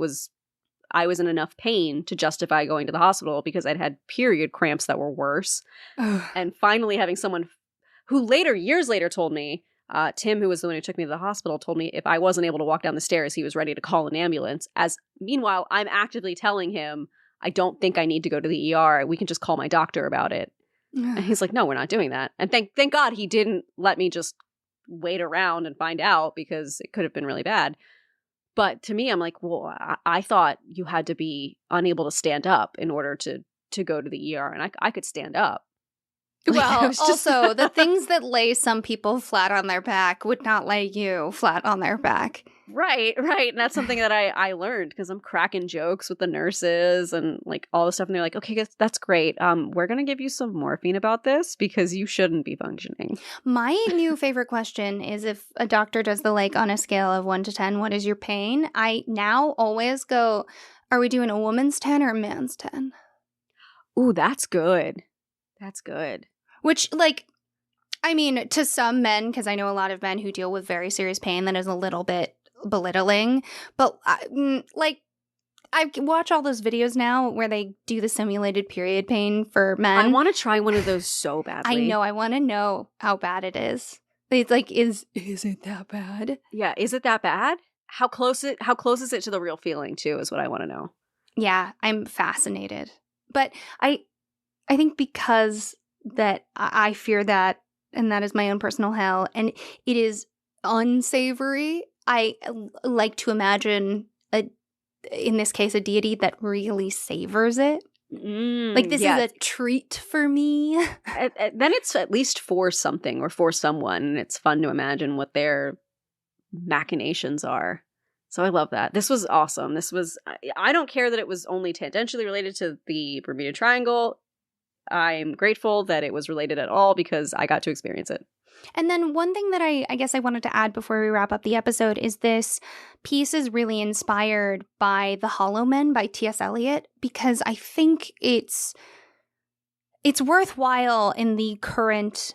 I was in enough pain to justify going to the hospital because I'd had period cramps that were worse. And finally having someone who years later told me, Tim, who was the one who took me to the hospital, told me if I wasn't able to walk down the stairs, he was ready to call an ambulance. Meanwhile, I'm actively telling him, I don't think I need to go to the ER. We can just call my doctor about it. And he's like, no, we're not doing that. And thank God he didn't let me just wait around and find out, because it could have been really bad. But to me, I'm like, well, I thought you had to be unable to stand up in order to go to the ER. And I could stand up.
Well, also, the things that lay some people flat on their back would not lay you flat on their back.
Right. And that's something that I learned because I'm cracking jokes with the nurses and like all the stuff. And they're like, okay, that's great. We're going to give you some morphine about this because you shouldn't be functioning.
My new favorite question is, if a doctor does the like on a scale of 1 to 10, what is your pain? I now always go, are we doing a woman's 10 or a man's 10?
Ooh, that's good. That's good.
Which, like, I mean, to some men, because I know a lot of men who deal with very serious pain that is a little bit belittling. But, I watch all those videos now where they do the simulated period pain for men.
I want to try one of those so badly.
I know. I want to know how bad it is. It's like, is it that bad?
Yeah. Is it that bad? How close is it to the real feeling, too, is what I want to know.
Yeah, I'm fascinated. But I think because that I fear that, and that is my own personal hell, and it is unsavory. I like to imagine in this case, a deity that really savors it. Like, this is a treat for me.
Then it's at least for something or for someone, and it's fun to imagine what their machinations are. So I love that. This was awesome. I don't care that it was only tangentially related to the Bermuda Triangle. I'm grateful that it was related at all because I got to experience it.
And then one thing that I guess I wanted to add before we wrap up the episode is this piece is really inspired by The Hollow Men by T.S. Eliot, because I think it's worthwhile in the current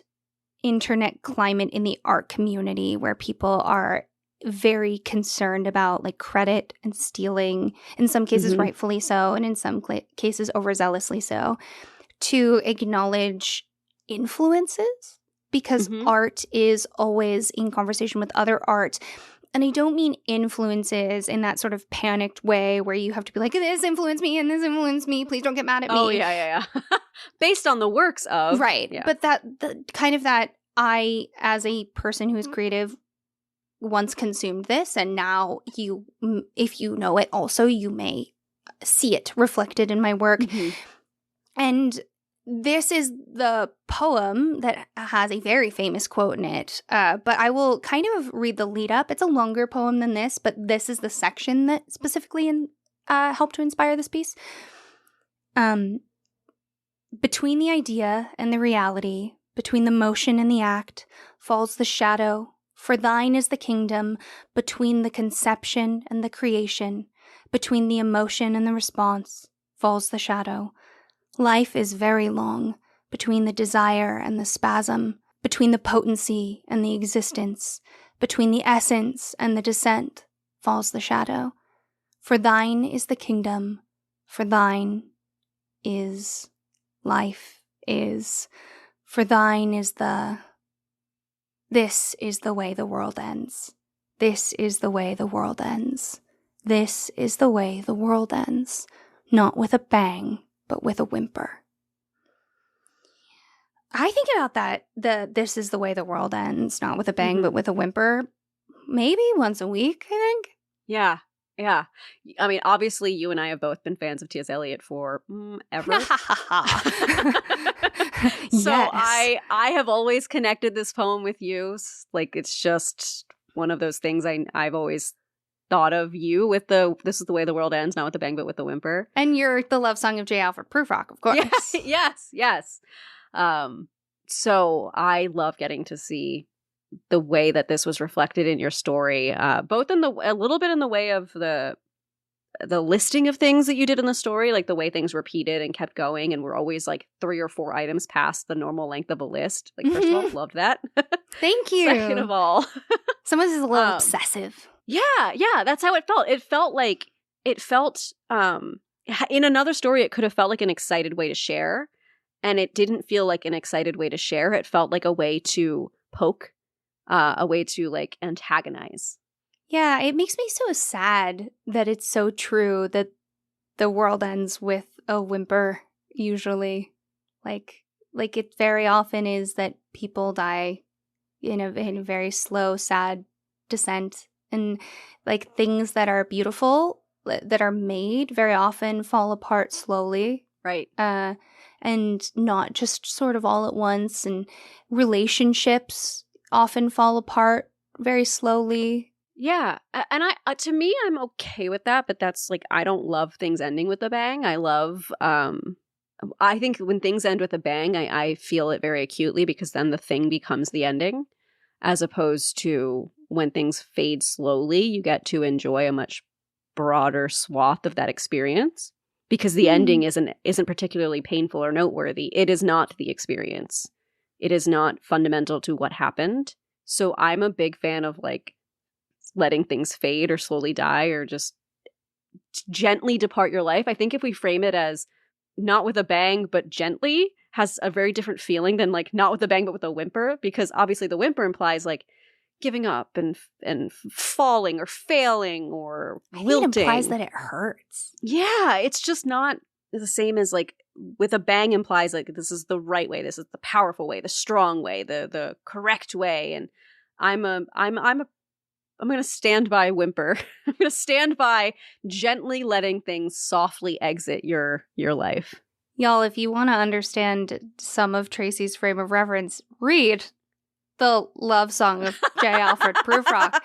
internet climate in the art community where people are very concerned about like credit and stealing, in some cases rightfully so, and in some cases overzealously so, to acknowledge influences, because art is always in conversation with other art. And I don't mean influences in that sort of panicked way where you have to be like, this influenced me and this influenced me, please don't get mad at me.
Oh, yeah. Based on the works of.
Right.
Yeah.
But the kind of that I, as a person who is creative, once consumed this, and now if you know it also, you may see it reflected in my work. And this is the poem that has a very famous quote in it, but I will kind of read the lead up. It's a longer poem than this, but this is the section that specifically helped to inspire this piece. Between the idea and the reality, between the motion and the act falls the shadow. For thine is the kingdom, between the conception and the creation, between the emotion and the response, falls the shadow. Life is very long, between the desire and the spasm, between the potency and the existence, between the essence and the descent, falls the shadow. For thine is the kingdom, for thine is life is, for thine is the... This is the way the world ends. This is the way the world ends. This is the way the world ends. Not with a bang, but with a whimper. I think about that, this is the way the world ends, not with a bang, but with a whimper, maybe once a week, I think.
Yeah. Yeah. I mean, obviously, you and I have both been fans of T.S. Eliot for ever. So
Yes.
I have always connected this poem with you. Like, it's just one of those things I've always thought of you with this is the way the world ends, not with a bang, but with a whimper.
And you're the love song of J. Alfred Prufrock, of course.
Yes. So I love getting to see the way that this was reflected in your story, both in a little bit in the way of the listing of things that you did in the story, like the way things repeated and kept going and were always like 3 or 4 items past the normal length of a list. Like, first of all, loved that.
Thank you.
Second of all,
someone's a little obsessive.
Yeah, that's how it felt. It felt in another story, it could have felt like an excited way to share, and it didn't feel like an excited way to share. It felt like a way to poke, a way to like antagonize.
Yeah, it makes me so sad that it's so true that the world ends with a whimper, usually. Like it very often is that people die in a very slow, sad descent. And like things that are beautiful, that are made, very often fall apart slowly.
Right.
And not just sort of all at once. And relationships often fall apart very slowly.
Yeah, and to me, I'm okay with that, but that's like, I don't love things ending with a bang. I think when things end with a bang, I feel it very acutely because then the thing becomes the ending, as opposed to when things fade slowly, you get to enjoy a much broader swath of that experience because the ending isn't particularly painful or noteworthy. It is not the experience. It is not fundamental to what happened. So I'm a big fan of like letting things fade or slowly die or just gently depart your life. I think if we frame it as not with a bang but gently, has a very different feeling than like not with a bang but with a whimper, because obviously the whimper implies like giving up and falling or failing or wilting.
It implies that it hurts.
Yeah, it's just not the same as like with a bang implies like this is the right way, this is the powerful way, the strong way, the correct way. And I'm going to stand by whimper. I'm going to stand by gently letting things softly exit your life.
Y'all, if you want to understand some of Tracy's frame of reference, read the love song of J. Alfred Prufrock,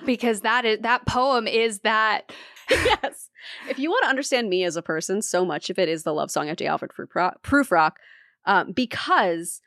because that poem is that.
Yes. If you want to understand me as a person, so much of it is the love song of J. Alfred Prufrock, because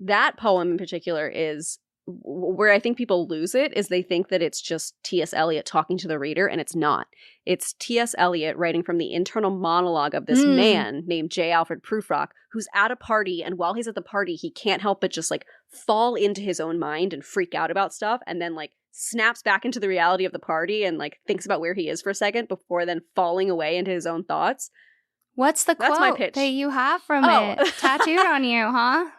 that poem in particular is where I think people lose it is they think that it's just T.S. Eliot talking to the reader, and it's not. It's T.S. Eliot writing from the internal monologue of this man named J. Alfred Prufrock, who's at a party, and while he's at the party, he can't help but just like fall into his own mind and freak out about stuff, and then like snaps back into the reality of the party and like thinks about where he is for a second before then falling away into his own thoughts.
What's the quote
my pitch.
that you have from it tattooed on you, huh?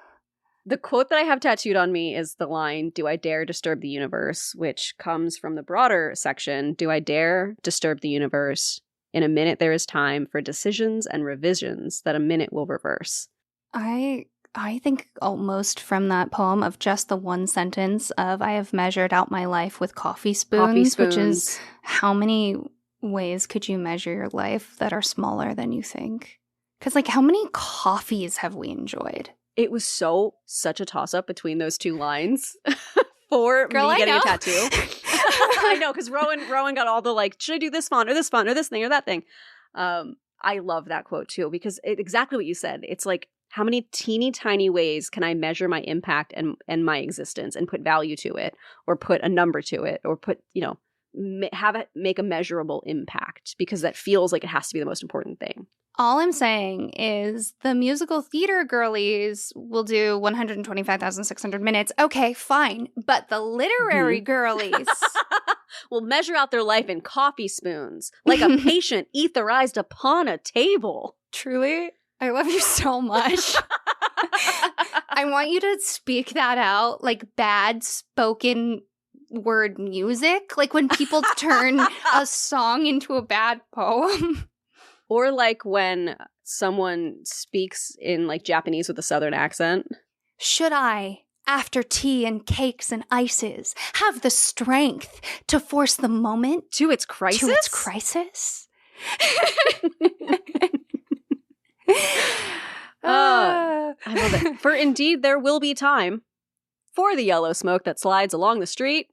The quote that I have tattooed on me is the line, "Do I dare disturb the universe?" which comes from the broader section, "Do I dare disturb the universe? In a minute there is time for decisions and revisions that a minute will reverse."
I think almost from that poem of just the one sentence of "I have measured out my life with coffee spoons," which is how many ways could you measure your life that are smaller than you think? Because like how many coffees have we enjoyed?
It was such a toss-up between those two lines for me getting a tattoo. I know, because Rowan got all the like, should I do this font or this thing or that thing? I love that quote too, because exactly what you said. It's like How many teeny tiny ways can I measure my impact and my existence and put value to it, or put a number to it, or put, have it make a measurable impact, because that feels like it has to be the most important thing.
All I'm saying is the musical theater girlies will do 125,600 minutes. Okay, fine. But the literary girlies
will measure out their life in coffee spoons, like a patient etherized upon a table.
Truly, I love you so much. I want you to speak that out like bad spoken word music, like when people turn a song into a bad poem.
Or like when someone speaks in like Japanese with a southern accent.
Should I, after tea and cakes and ices, have the strength to force the moment
to its crisis?
To its crisis?
I love it. For indeed there will be time for the yellow smoke that slides along the street,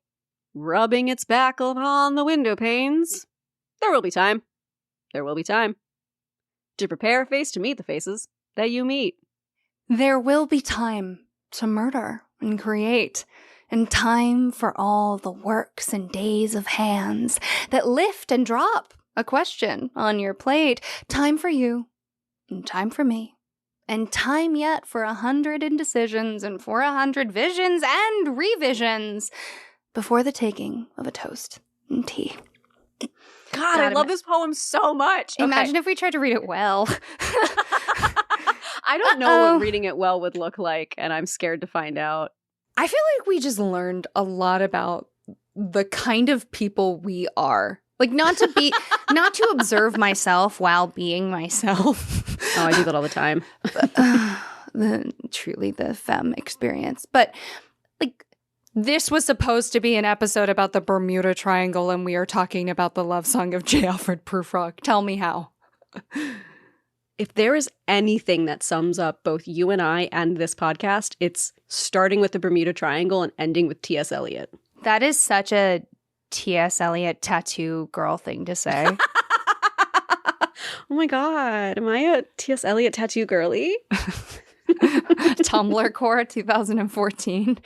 rubbing its back upon the window panes. There will be time. There will be time to prepare a face to meet the faces that you meet.
There will be time to murder and create, and time for all the works and days of hands that lift and drop a question on your plate. Time for you, and time for me, and time yet for 100 indecisions and for 100 visions and revisions before the taking of a toast and tea.
God, I love this poem so much.
Imagine if we tried to read it well.
I don't know what reading it well would look like, and I'm scared to find out.
I feel like we just learned a lot about the kind of people we are. Like, not to observe myself while being myself.
Oh, I do that all the time.
Truly the femme experience. But, like, this was supposed to be an episode about the Bermuda Triangle, and we are talking about the love song of J. Alfred Prufrock. Tell me how.
If there is anything that sums up both you and I and this podcast, it's starting with the Bermuda Triangle and ending with T.S. Eliot.
That is such a T.S. Eliot tattoo girl thing to say.
Oh my God. Am I a T.S. Eliot tattoo girly?
Tumblr core 2014.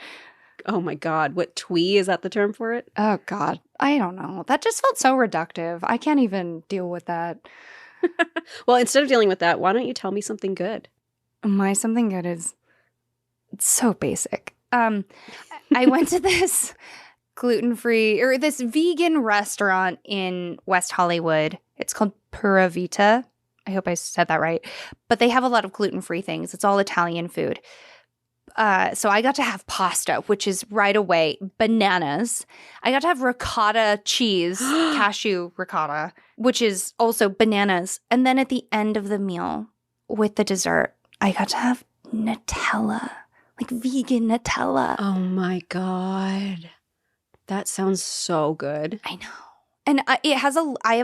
Oh my God. What twee? Is that the term for it?
Oh God. I don't know. That just felt so reductive. I can't even deal with that.
Well, instead of dealing with that, why don't you tell me something good?
My something good is it's so basic. I went to this gluten-free or this vegan restaurant in West Hollywood. It's called Pura Vita. I hope I said that right. But they have a lot of gluten-free things. It's all Italian food. So I got to have pasta, which is right away bananas. I got to have ricotta cheese, cashew ricotta, which is also bananas. And then at the end of the meal with the dessert, I got to have Nutella, like vegan Nutella.
Oh my God. That sounds so good.
I know. And I have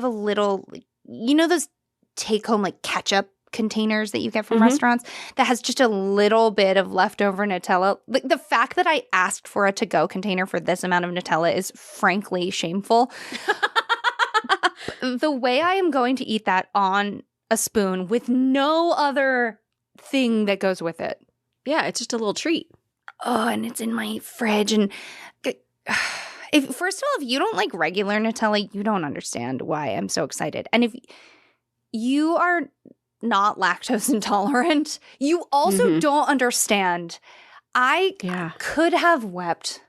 a little, you know those take-home like ketchup containers that you get from restaurants that has just a little bit of leftover Nutella. Like the fact that I asked for a to-go container for this amount of Nutella is frankly shameful. The way I am going to eat that on a spoon with no other thing that goes with it.
Yeah, it's just a little treat.
Oh, and it's in my fridge. And first of all, if you don't like regular Nutella, you don't understand why I'm so excited. And if you are not lactose intolerant, you also don't understand. I could have wept.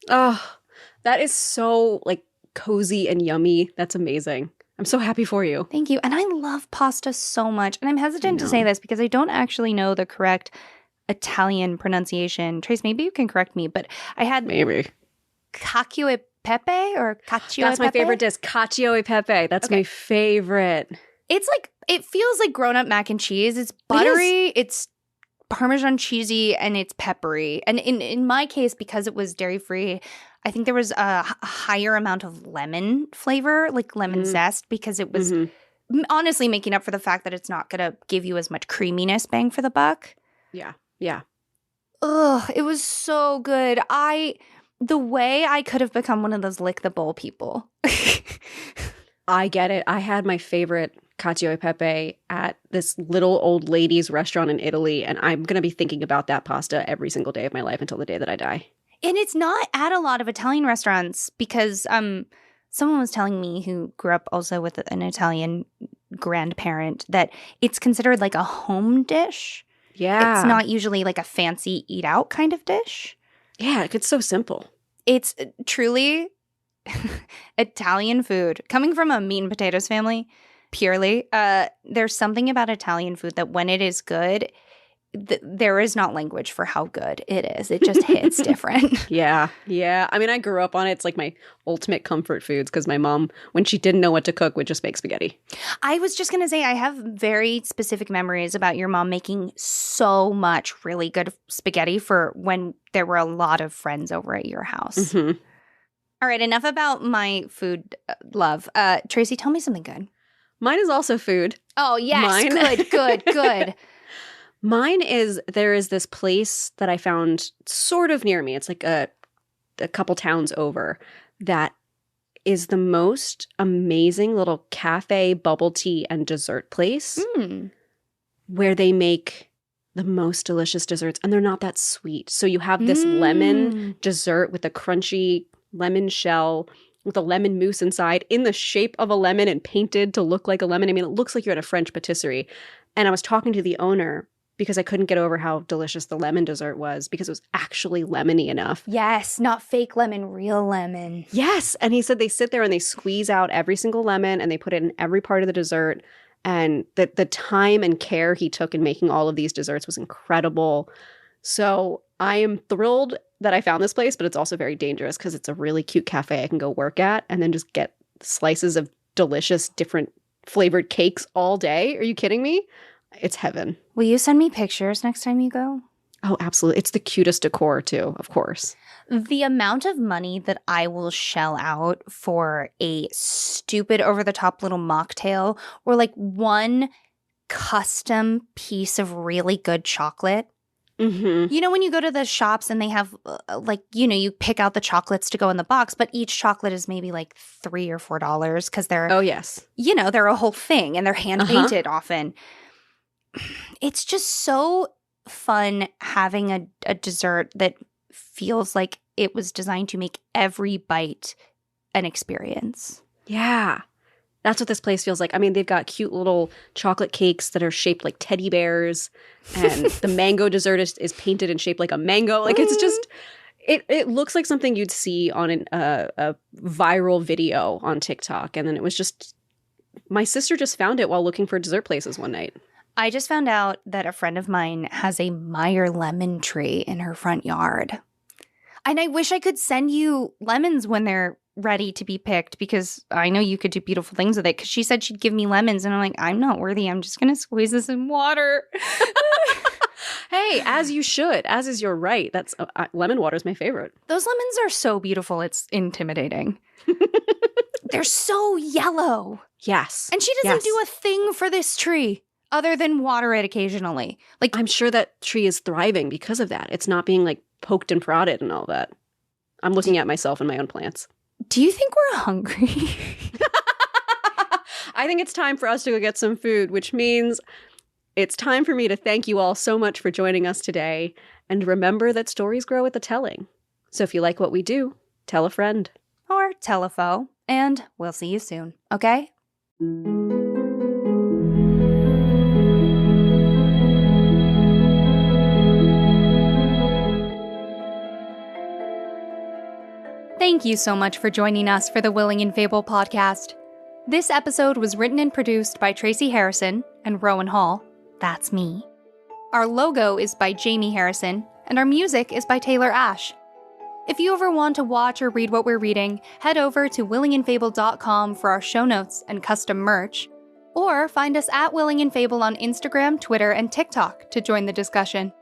Oh, that is so like cozy and yummy. That's amazing. I'm so happy for you.
Thank you. And I love pasta so much. And I'm hesitant to say this because I don't actually know the correct Italian pronunciation. Trace, maybe you can correct me, but I had cacio e pepe or cacio e pepe.
That's my favorite dish. Cacio e pepe. That's my favorite.
It's like, it feels like grown-up mac and cheese. It's buttery, it's Parmesan cheesy, and it's peppery. And in my case, because it was dairy-free, I think there was a higher amount of lemon flavor, like lemon zest, because it was honestly making up for the fact that it's not going to give you as much creaminess bang for the buck.
Yeah, yeah.
Ugh, it was so good. The way I could have become one of those lick the bowl people.
I get it. I had my favorite cacio e pepe at this little old lady's restaurant in Italy, and I'm going to be thinking about that pasta every single day of my life until the day that I die.
And it's not at a lot of Italian restaurants because someone was telling me who grew up also with an Italian grandparent that it's considered like a home dish.
Yeah.
It's not usually like a fancy eat out kind of dish.
Yeah, it's so simple.
It's truly Italian food. Coming from a meat and potatoes family, purely, there's something about Italian food that when it is good, there is not language for how good it is. It just hits different.
Yeah. I mean, I grew up on it. It's like my ultimate comfort foods because my mom, when she didn't know what to cook, would just make spaghetti.
I was just going to say, I have very specific memories about your mom making so much really good spaghetti for when there were a lot of friends over at your house.
Mm-hmm.
All right, enough about my food love. Tracy, tell me something good.
Mine is also food.
Oh, yes. Good.
Mine is, there is this place that I found sort of near me. It's like a couple towns over that is the most amazing little cafe, bubble tea, and dessert place where they make the most delicious desserts. And they're not that sweet. So you have this lemon dessert with a crunchy lemon shell with a lemon mousse inside in the shape of a lemon and painted to look like a lemon. I mean, it looks like you're at a French patisserie. And I was talking to the owner because I couldn't get over how delicious the lemon dessert was because it was actually lemony enough.
Yes, not fake lemon, real lemon.
Yes. And he said they sit there and they squeeze out every single lemon and they put it in every part of the dessert. And the time and care he took in making all of these desserts was incredible. So I am thrilled that I found this place, but it's also very dangerous because it's a really cute cafe I can go work at and then just get slices of delicious, different flavored cakes all day. Are you kidding me? It's heaven.
Will you send me pictures next time you go?
Oh, absolutely. It's the cutest decor, too, of course.
The amount of money that I will shell out for a stupid over-the-top little mocktail or like one custom piece of really good chocolate.
Mm-hmm.
You know, when you go to the shops and they have you pick out the chocolates to go in the box, but each chocolate is maybe like $3 or $4 because they're,
oh, yes,
they're a whole thing and they're hand painted often. It's just so fun having a dessert that feels like it was designed to make every bite an experience.
Yeah. That's what this place feels like. I mean, they've got cute little chocolate cakes that are shaped like teddy bears. And the mango dessert is painted and shaped like a mango. Like, it's just, it looks like something you'd see on a viral video on TikTok. And then it was just, my sister just found it while looking for dessert places one night.
I just found out that a friend of mine has a Meyer lemon tree in her front yard. And I wish I could send you lemons when they're ready to be picked because I know you could do beautiful things with it because she said she'd give me lemons and I'm like, I'm not worthy. I'm just going to squeeze this in water.
Hey, as you should, as is your right. That's lemon water is my favorite.
Those lemons are so beautiful. It's intimidating. They're so yellow.
Yes.
And she doesn't do a thing for this tree other than water it occasionally. Like,
I'm sure that tree is thriving because of that. It's not being like poked and prodded and all that. I'm looking at myself and my own plants.
Do you think we're hungry?
I think it's time for us to go get some food, which means it's time for me to thank you all so much for joining us today. And remember that stories grow with the telling. So if you like what we do, tell a friend.
Or tell a foe. And we'll see you soon, okay? Thank you so much for joining us for the Willing and Fable podcast. This episode was written and produced by Tracy Harrison and Rowan Hall. That's me. Our logo is by Jamie Harrison, and our music is by Taylor Ash. If you ever want to watch or read what we're reading, head over to willingandfable.com for our show notes and custom merch, or find us at Willing and Fable on Instagram, Twitter, and TikTok to join the discussion.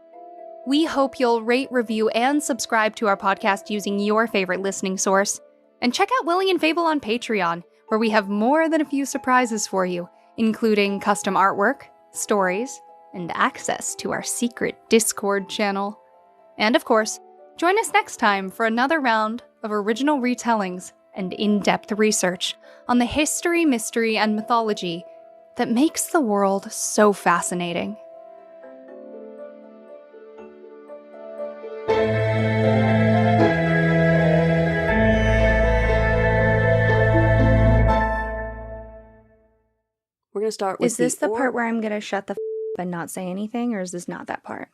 We hope you'll rate, review, and subscribe to our podcast using your favorite listening source. And check out Willing and Fable on Patreon, where we have more than a few surprises for you, including custom artwork, stories, and access to our secret Discord channel. And of course, join us next time for another round of original retellings and in-depth research on the history, mystery, and mythology that makes the world so fascinating.
We're going to start with
Is this the part where I'm going to shut the and not say anything, or is this not that part?